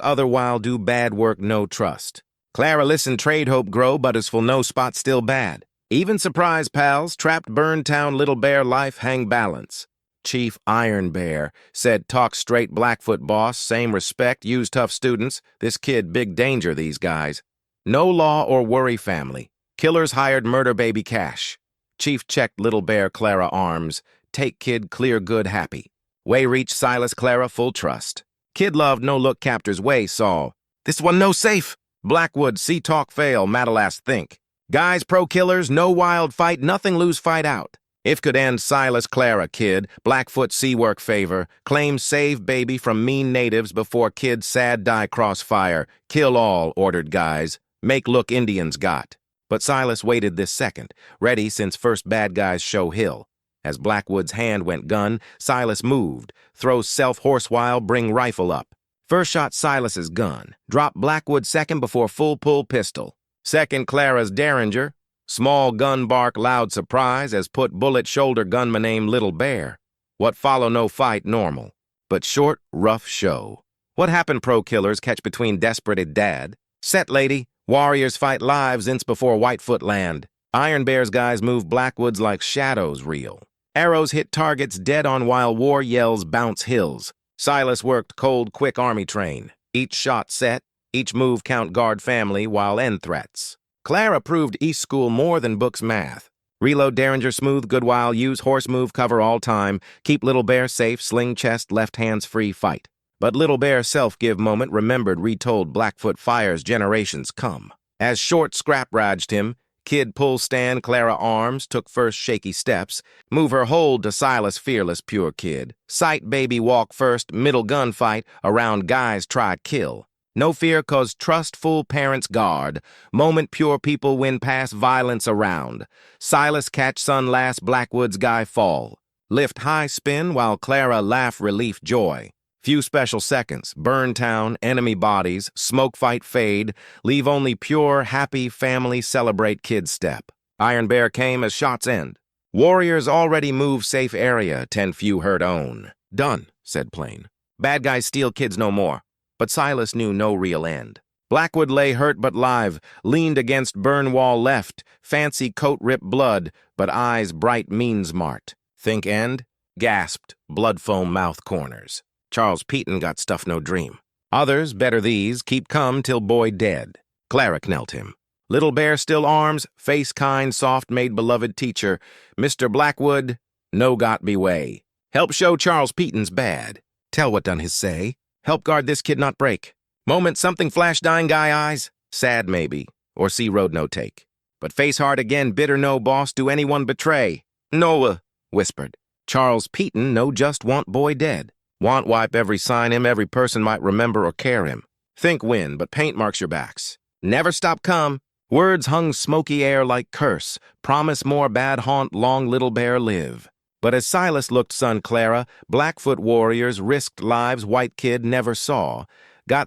other while do bad work no trust. Clara listen trade hope grow, but is full no spot still bad. Even surprise pals, trapped burn town little bear life hang balance. Chief Iron Bear said talk straight Blackfoot boss, same respect, use tough students. This kid big danger these guys. No law or worry family. Killers hired murder baby cash. Chief checked little bear Clara arms. Take kid clear good happy. Way reach Silas Clara full trust. Kid loved no look captors way saw. This one no safe. Blackwood see talk fail, Madalas think. Guys pro killers, no wild fight, nothing lose fight out. If could end Silas Clara kid, Blackfoot sea work favor, claim save baby from mean natives before kid sad die crossfire, kill all, ordered guys, make look Indians got. But Silas waited this second, ready since first bad guys show hill. As Blackwood's hand went gun, Silas moved, throws self horse while, bring rifle up. First shot Silas's gun, drop Blackwood second before full pull pistol. Second Clara's derringer. Small gun bark loud surprise as put bullet shoulder gunman named Little Bear. What follow no fight normal, but short, rough show. What happened pro killers catch between desperate dad? Set lady, warriors fight lives ince before Whitefoot land. Iron Bear's guys move Blackwoods like shadows real. Arrows hit targets dead on while war yells bounce hills. Silas worked cold quick army train. Each shot set, each move count guard family while end threats. Clara proved East School more than books math. Reload Derringer smooth good while, use horse move cover all time, keep Little Bear safe, sling chest, left hands free fight. But Little Bear self-give moment remembered retold Blackfoot fires generations come. As short scrap raged him, Kid pull stand Clara arms, took first shaky steps. Move her hold to Silas fearless pure kid. Sight baby walk first, middle gunfight, around guys try kill. No fear cause trustful parents guard. Moment pure people win past violence around. Silas catch son last Blackwoods guy fall. Lift high spin while Clara laugh relief joy. Few special seconds, burn town, enemy bodies, smoke fight fade, leave only pure, happy family celebrate kid step. Iron Bear came as shots end. Warriors already move safe area, 10 few hurt own. Done, said Plain. Bad guys steal kids no more. But Silas knew no real end. Blackwood lay hurt but live, leaned against burn wall left, fancy coat ripped blood, but eyes bright mean smart. Think end? Gasped, blood foam mouth corners. Charles Peaton got stuff no dream. Others, better these, keep come till boy dead. Clara knelt him. Little Bear still arms, face kind, soft made beloved teacher. Mr. Blackwood, no got be way. Help show Charles Peaton's bad. Tell what done his say. Help guard this kid not break. Moment something flash dying guy eyes. Sad maybe, or see road no take. But face hard again, bitter no boss, do anyone betray. Noah, whispered. Charles Peaton no just want boy dead. Want wipe every sign him, every person might remember or care him. Think win, but paint marks your backs. Never stop come. Words hung smoky air like curse. Promise more bad haunt long Little Bear live. But as Silas looked son Clara, Blackfoot warriors risked lives white kid never saw.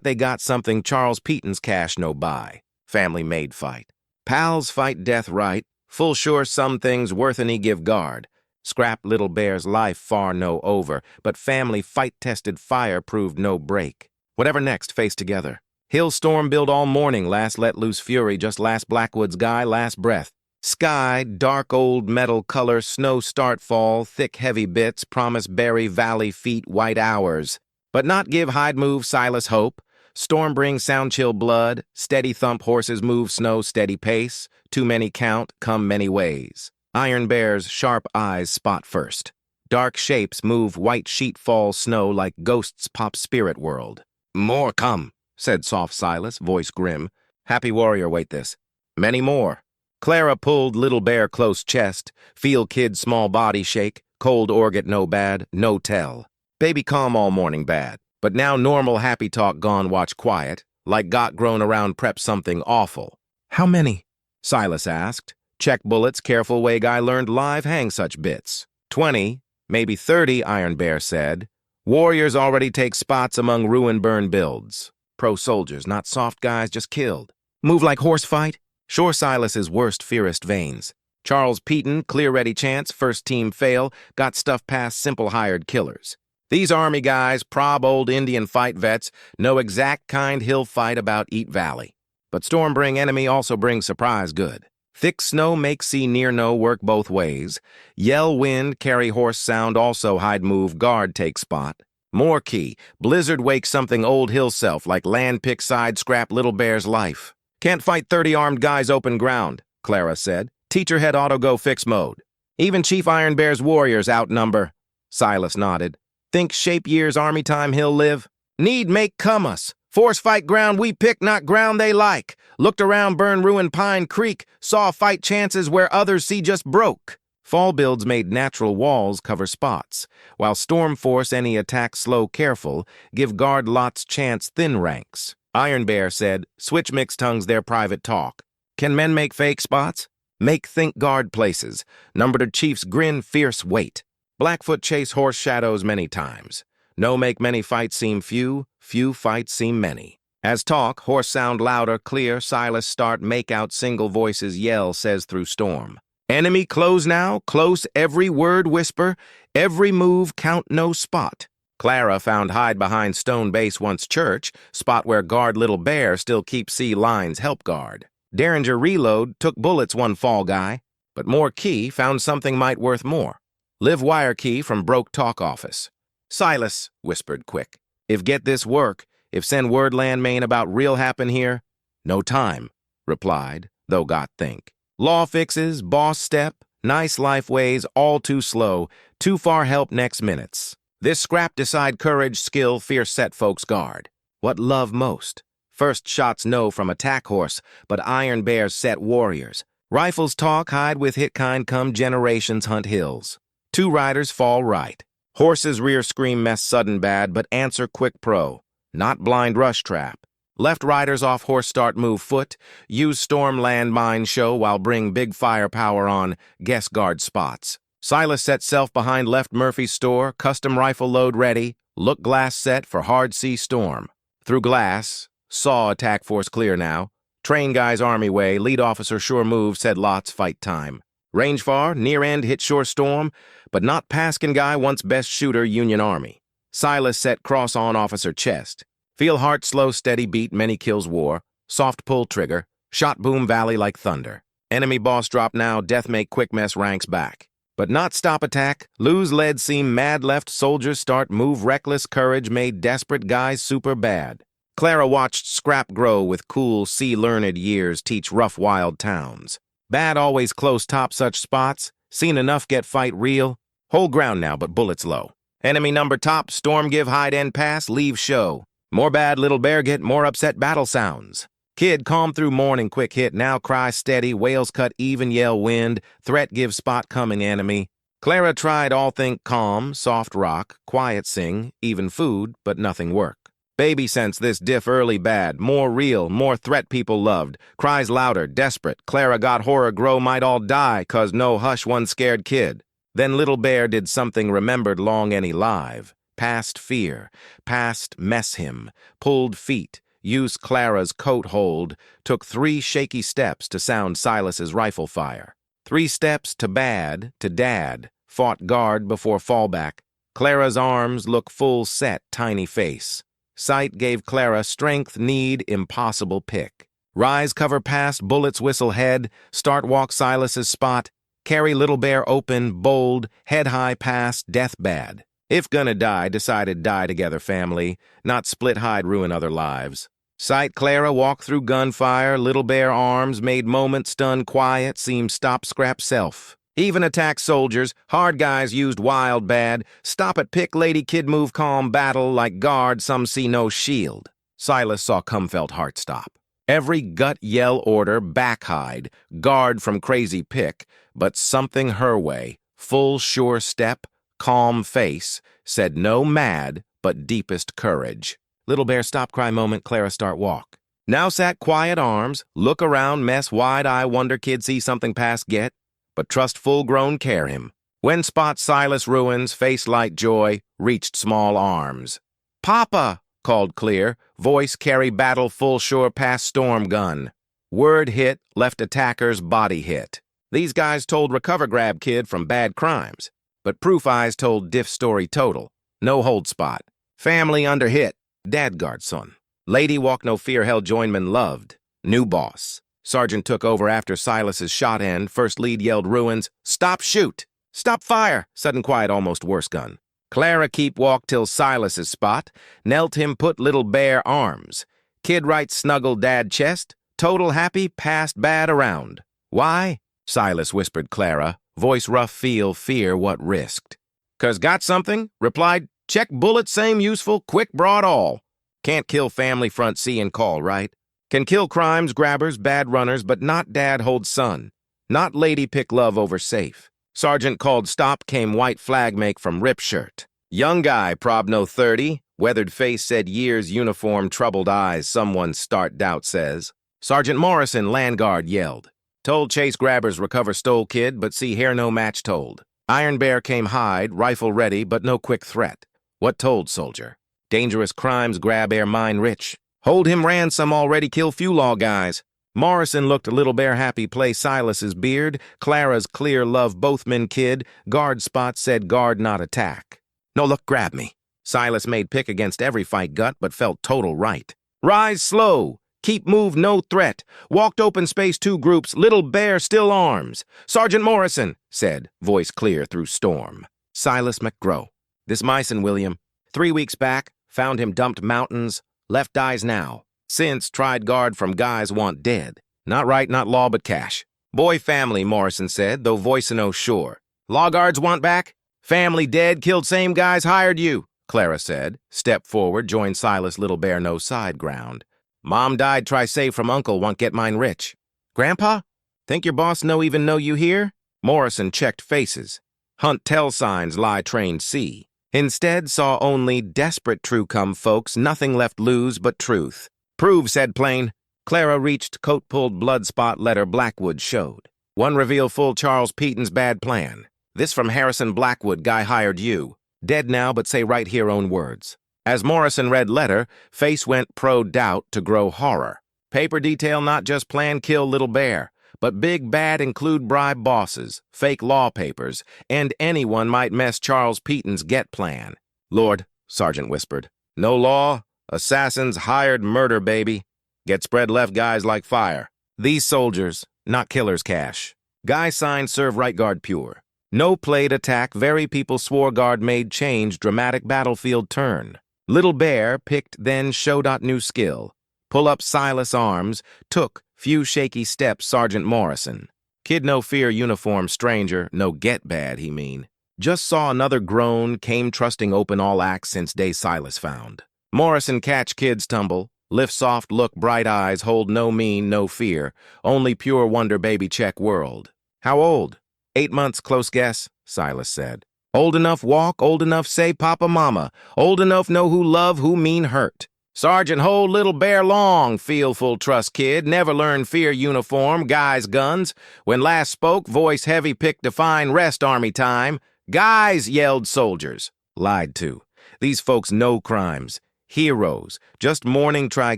They got something Charles Peaton's cash no buy. Family made fight. Pals fight death right. Full sure some things worth any give guard. Scrap Little Bear's life far no over, but family fight-tested fire proved no break. Whatever next, face together. Hill storm build all morning, last let loose fury, just last Blackwood's guy, last breath. Sky, dark old metal color, snow start fall, thick heavy bits, promise berry valley feet, white hours. But not give hide move Silas hope. Storm bring sound chill blood, steady thump horses move snow steady pace. Too many count, come many ways. Iron Bear's sharp eyes spot first. Dark shapes move white sheet fall snow like ghosts pop spirit world. More come, said soft Silas, voice grim. Happy warrior wait this. Many more. Clara pulled Little Bear close chest, feel kid small body shake, cold orget no bad, no tell. Baby calm all morning bad, but now normal happy talk gone watch quiet, like got grown around prep something awful. How many? Silas asked. Check bullets, careful way guy learned live hang such bits. 20, maybe 30, Iron Bear said. Warriors already take spots among ruin burn builds. Pro soldiers, not soft guys, just killed. Move like horse fight? Sure Silas's worst fearest veins. Charles Peaton, clear ready chance, first team fail, got stuff past simple hired killers. These army guys, prob old Indian fight vets, know exact kind hill fight about Eat Valley. But storm bring enemy also bring surprise good. Thick snow make see near no work both ways. Yell wind, carry horse sound also hide move guard take spot. More key, blizzard wake something old hill self like land pick side scrap Little Bear's life. Can't fight 30 armed guys open ground, Clara said. Teacher head auto go fix mode. Even Chief Iron Bear's warriors outnumber. Silas nodded. Think shape years army time he'll live? Need make come us. Force fight ground we pick, not ground they like. Looked around burn ruin Pine Creek, saw fight chances where others see just broke. Fall builds made natural walls cover spots, while storm force any attack slow careful, give guard lots chance thin ranks. Iron Bear said, switch mixed tongues their private talk. Can men make fake spots? Make think guard places. Numbered chiefs grin fierce wait. Blackfoot chase horse shadows many times. No make many fights seem few, few fights seem many. As talk, horse sound louder, clear, Silas start, make out single voices yell, says through storm. Enemy close now, close every word whisper, every move count no spot. Clara found hide behind stone base once church, spot where guard Little Bear still keep see lines help guard. Derringer reload, took bullets one fall guy, but more key found something might worth more. Live wire key from broke talk office. Silas, whispered quick, if get this work, if send word land main about real happen here, no time, replied, though got think. Law fixes, boss step, nice life ways, all too slow, too far help next minutes. This scrap decide courage, skill, fierce set folks guard. What love most? First shots no from attack horse, but Iron Bear's set warriors. Rifles talk, hide with hit kind come generations hunt hills. Two riders fall right. Horses rear scream mess sudden bad, but answer quick pro. Not blind rush trap. Left riders off horse start move foot. Use storm land mine show while bring big firepower on guest guard spots. Silas set self behind left Murphy's store. Custom rifle load ready. Look glass set for hard sea storm. Through glass. Saw attack force clear now. Train guys army way. Lead officer sure move said lots fight time. Range far, near end hit sure storm, but not Paskin guy once best shooter Union Army. Silas set cross on officer chest. Feel heart slow steady beat many kills war. Soft pull trigger. Shot boom valley like thunder. Enemy boss drop now death make quick mess ranks back. But not stop attack. Lose lead seem mad left soldiers start move reckless courage made desperate guys super bad. Clara watched scrap grow with cool sea-learned years teach rough wild towns. Bad always close top such spots. Seen enough get fight real. Hold ground now, but bullets low. Enemy number top, storm give hide end pass, leave show. More bad little bear get more upset battle sounds. Kid calm through morning quick hit, now cry steady, whales cut even yell wind, threat give spot coming enemy. Clara tried all think calm, soft rock, quiet sing, even food, but nothing work. Baby sense this diff early bad, more real, more threat people loved. Cries louder, desperate. Clara got horror grow might all die, 'cause no hush one scared kid. Then little bear did something remembered long any live. Past fear, past mess him, pulled feet, used Clara's coat hold, took 3 shaky steps to sound Silas's rifle fire. 3 steps to bad, to dad, fought guard before fallback. Clara's arms look full set, tiny face. Sight gave Clara strength, need, impossible pick. Rise cover past, bullets whistle head, start walk Silas's spot, carry little bear open, bold, head high past, death bad. If gonna die, decided die together family, not split hide ruin other lives. Sight Clara walk through gunfire, little bear arms, made moment stun quiet, seemed stop scrap self. Even attack soldiers, hard guys used wild bad, stop at pick lady kid move calm battle like guard some see no shield. Silas saw come felt heart stop. Every gut yell order, back hide, guard from crazy pick, but something her way, full sure step, calm face, said no mad, but deepest courage. Little bear stop cry moment, Clara start walk. Now sat quiet arms, look around mess wide eye wonder kid see something past get. But trust full-grown care him. When spot Silas ruins, face light joy, reached small arms. Papa, called clear, voice carry battle full sure past storm gun. Word hit, left attackers body hit. These guys told recover grab kid from bad crimes. But proof eyes told diff story total. No hold spot. Family under hit. Dad guard son. Lady walk no fear held joinman loved. New boss. Sergeant took over after Silas's shot end. First lead yelled ruins. Stop shoot. Stop fire. Sudden quiet almost worse gun. Clara keep walk till Silas's spot. Knelt him put little bear arms. Kid right snuggled dad chest. Total happy past bad around. Why? Silas whispered Clara. Voice rough feel fear what risked. 'Cause got something? Replied. Check bullet same useful quick broad all. Can't kill family front see and call right? Can kill crimes, grabbers, bad runners, but not dad hold son. Not lady pick love over safe. Sergeant called stop, came white flag make from rip shirt. Young guy, prob no 30. Weathered face said years, uniform, troubled eyes, someone start doubt says. Sergeant Morrison, land guard, yelled. Told chase grabbers recover stole kid, but see hair no match told. Iron Bear came hide, rifle ready, but no quick threat. What told soldier? Dangerous crimes, grab air mine rich. Hold him ransom, already kill few law guys. Morrison looked a little bear happy play Silas's beard. Clara's clear love both men kid. Guard spot said guard not attack. No look grab me. Silas made pick against every fight gut, but felt total right. Rise slow. Keep move no threat. Walked open space 2 groups. Little bear still arms. Sergeant Morrison, said, voice clear through storm. Silas McGrow. This Myson William. 3 weeks back, found him dumped mountains. Left dies now. Since tried guard from guys want dead. Not right, not law, but cash. Boy family, Morrison said, though voice no sure. Law guards want back? Family dead, killed same guys hired you, Clara said. Step forward, joined Silas little bear no side ground. Mom died, try save from uncle, want get mine rich. Grandpa? Think your boss no even know you here? Morrison checked faces. Hunt tell signs lie trained see. Instead saw only desperate true-come folks, nothing left lose but truth. Prove, said Plain. Clara reached coat-pulled blood spot letter Blackwood showed. One reveal full Charles Peaton's bad plan. This from Harrison Blackwood, guy hired you. Dead now, but say right here own words. As Morrison read letter, face went pro-doubt to grow horror. Paper detail not just plan kill Little Bear, but big bad include bribe bosses, fake law papers, and anyone might mess Charles Peaton's get plan. Lord, Sergeant whispered, no law, assassins hired murder baby. Get spread left guys like fire. These soldiers, not killers cash. Guy signed serve right guard pure. No played attack, very people swore guard made change, dramatic battlefield turn. Little Bear picked then showed new skill. Pull up Silas arms, took few shaky steps Sergeant Morrison. Kid no fear uniform stranger, no get bad he mean. Just saw another groan, came trusting open all acts since day Silas found. Morrison catch kids tumble, lift soft look bright eyes, hold no mean, no fear, only pure wonder baby check world. How old? 8 months close guess, Silas said. Old enough walk, old enough say papa mama, old enough know who love, who mean hurt. Sergeant hold Little Bear long, feel full trust kid, never learn fear uniform, guys guns. When last spoke, voice heavy pick define rest army time. Guys, yelled soldiers. Lied to. These folks no crimes. Heroes. Just morning try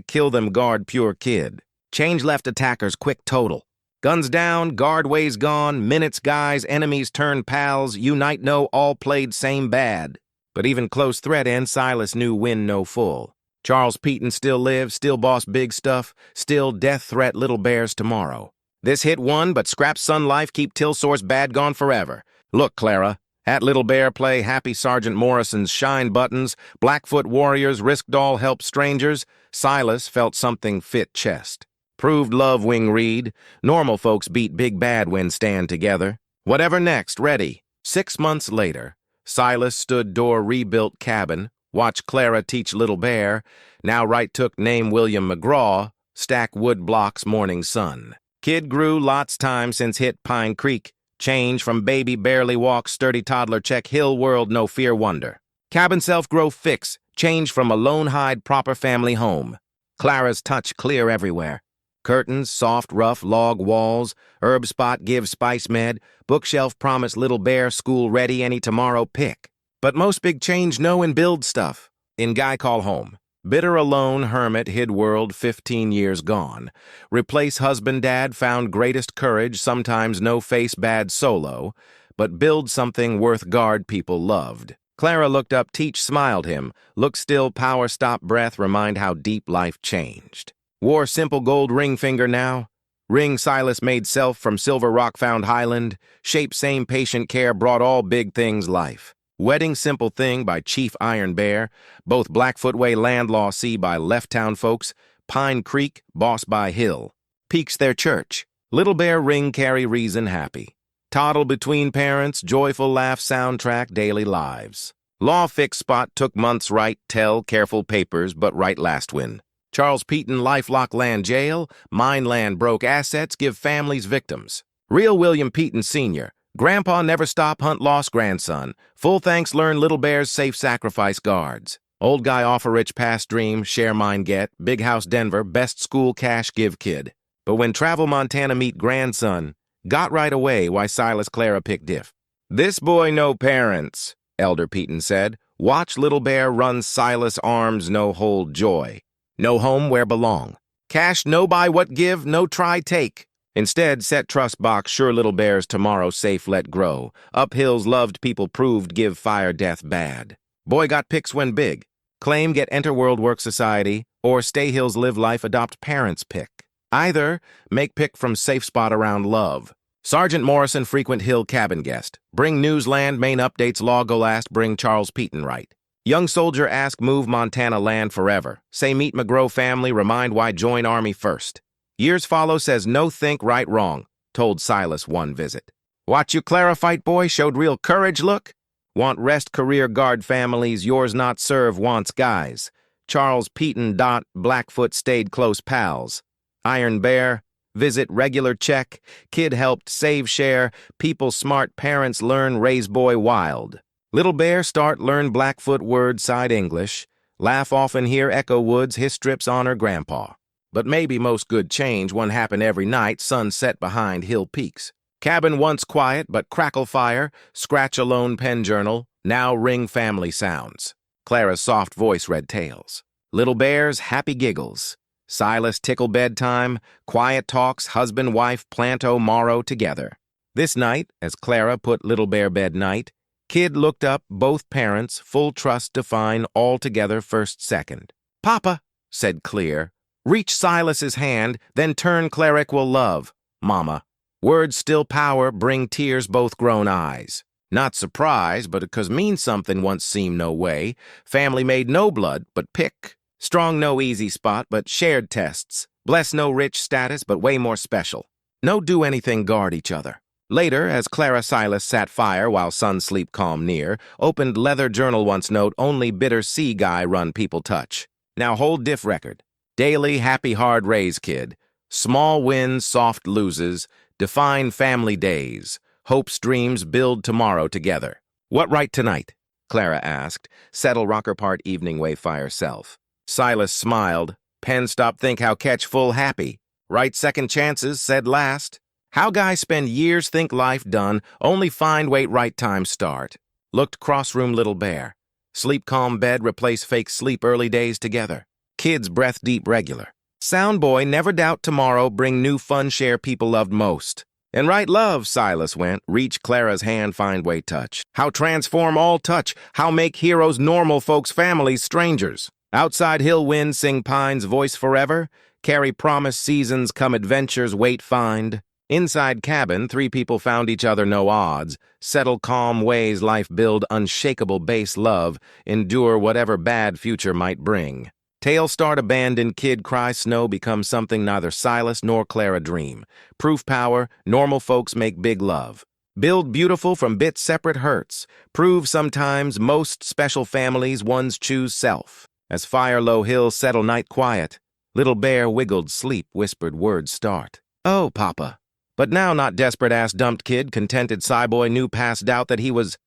kill them guard pure kid. Change left attackers quick total. Guns down, guard ways gone, minutes guys, enemies turn pals, unite no, all played same bad. But even close threat end, Silas knew win no full. Charles Peaton still lives, still boss big stuff, still death threat Little Bears tomorrow. This hit one, but scrap son life keep Tilsource bad gone forever. Look, Clara, at Little Bear play happy Sergeant Morrison's shine buttons, Blackfoot warriors risked all help strangers, Silas felt something fit chest. Proved love wing read, normal folks beat big bad when stand together. Whatever next, ready. 6 months later, Silas stood door rebuilt cabin, watch Clara teach Little Bear, now right took name William McGraw, stack wood blocks morning sun. Kid grew lots time since hit Pine Creek, change from baby barely walk sturdy toddler check hill world no fear wonder. Cabin self grow fix, change from a lone hide proper family home. Clara's touch clear everywhere. Curtains, soft, rough, log walls, herb spot give spice med, bookshelf promise Little Bear school ready any tomorrow pick. But most big change know and build stuff. In guy call home. Bitter alone hermit hid world 15 years gone. Replace husband dad found greatest courage sometimes no face bad solo. But build something worth guard people loved. Clara looked up teach smiled him. Look still power stop breath remind how deep life changed. Wore simple gold ring finger now. Ring Silas made self from silver rock found highland. Shape same patient care brought all big things life. Wedding simple thing by Chief Iron Bear. Both Blackfoot Way land law see by left town folks. Pine Creek boss by hill. Peaks their church. Little Bear ring carry reason happy. Toddle between parents joyful laugh soundtrack daily lives. Law fix spot took months right tell careful papers but right last win. Charles Peaton lifelock land jail, mine land broke assets give families victims. Real William Peaton Sr., Grandpa never stop hunt lost grandson, full thanks learn Little Bear's safe sacrifice guards. Old guy offer rich past dream, share mine get, big house Denver, best school cash give kid. But when travel Montana meet grandson, got right away why Silas Clara picked diff. This boy no parents, Elder Peaton said, watch Little Bear run Silas arms no hold joy. No home where belong. Cash no buy what give, no try take. Instead, set trust box sure Little Bears tomorrow safe let grow. Uphills loved people proved give fire death bad. Boy got picks when big. Claim get enter world work society, or stay hills live life adopt parents pick. Either, make pick from safe spot around love. Sergeant Morrison frequent hill cabin guest. Bring news land main updates law go last bring Charles Peaton right. Young soldier ask move Montana land forever. Say meet McGraw family remind why join army first. Years follow says no think right wrong. Told Silas one visit. Watch you Clara fight boy showed real courage look. Want rest career guard families yours not serve wants guys. Charles Peaton. Blackfoot stayed close pals. Iron Bear. Visit regular check, kid helped save share, people smart parents learn raise boy wild. Little bear start learn Blackfoot word side English, laugh often hear echo woods his strips honor grandpa. But maybe most good change one happen every night, sun set behind hill peaks. Cabin once quiet but crackle fire, scratch alone pen journal, now ring family sounds. Clara's soft voice read tales. Little bear's happy giggles. Silas tickle bedtime, quiet talks, husband, wife, planto, morrow together. This night, as Clara put little bear bed night, kid looked up, both parents, full trust define, all together first second. Papa, said Clear, reach Silas's hand, then turn cleric will love, mama. Words still power, bring tears both grown eyes. Not surprise, but 'cause mean something once seemed no way. Family made no blood, but pick. Strong no easy spot, but shared tests. Bless no rich status, but way more special. No do anything guard each other. Later, as Clara Silas sat fire while sun sleep calm near, opened leather journal once note only bitter sea guy run people touch. Now hold diff record. Daily happy hard raise kid. Small wins, soft loses. Define family days. Hopes dreams build tomorrow together. What write tonight? Clara asked. Settle rocker part evening way fire self. Silas smiled. Pen stop think how catch full happy. Write second chances, said last. How guys spend years think life done, only find wait right time start. Looked crossroom little bear. Sleep calm bed replace fake sleep early days together. Kids breath deep regular. Sound boy never doubt tomorrow bring new fun share people loved most. And right love, Silas went, reach Clara's hand find way touch. How transform all touch, how make heroes normal folks families strangers. Outside hill wind sing pines voice forever, carry promise seasons come adventures wait find. Inside cabin, three people found each other no odds, settle calm ways life build unshakable base love, endure whatever bad future might bring. Tale start abandoned kid cry snow become something neither Silas nor Clara dream. Proof power, normal folks make big love. Build beautiful from bit separate hurts. Prove sometimes most special families ones choose self. As fire low hill settle night quiet, little bear wiggled sleep whispered words start. Oh, papa. But now not desperate ass dumped kid contented boy knew past doubt that he was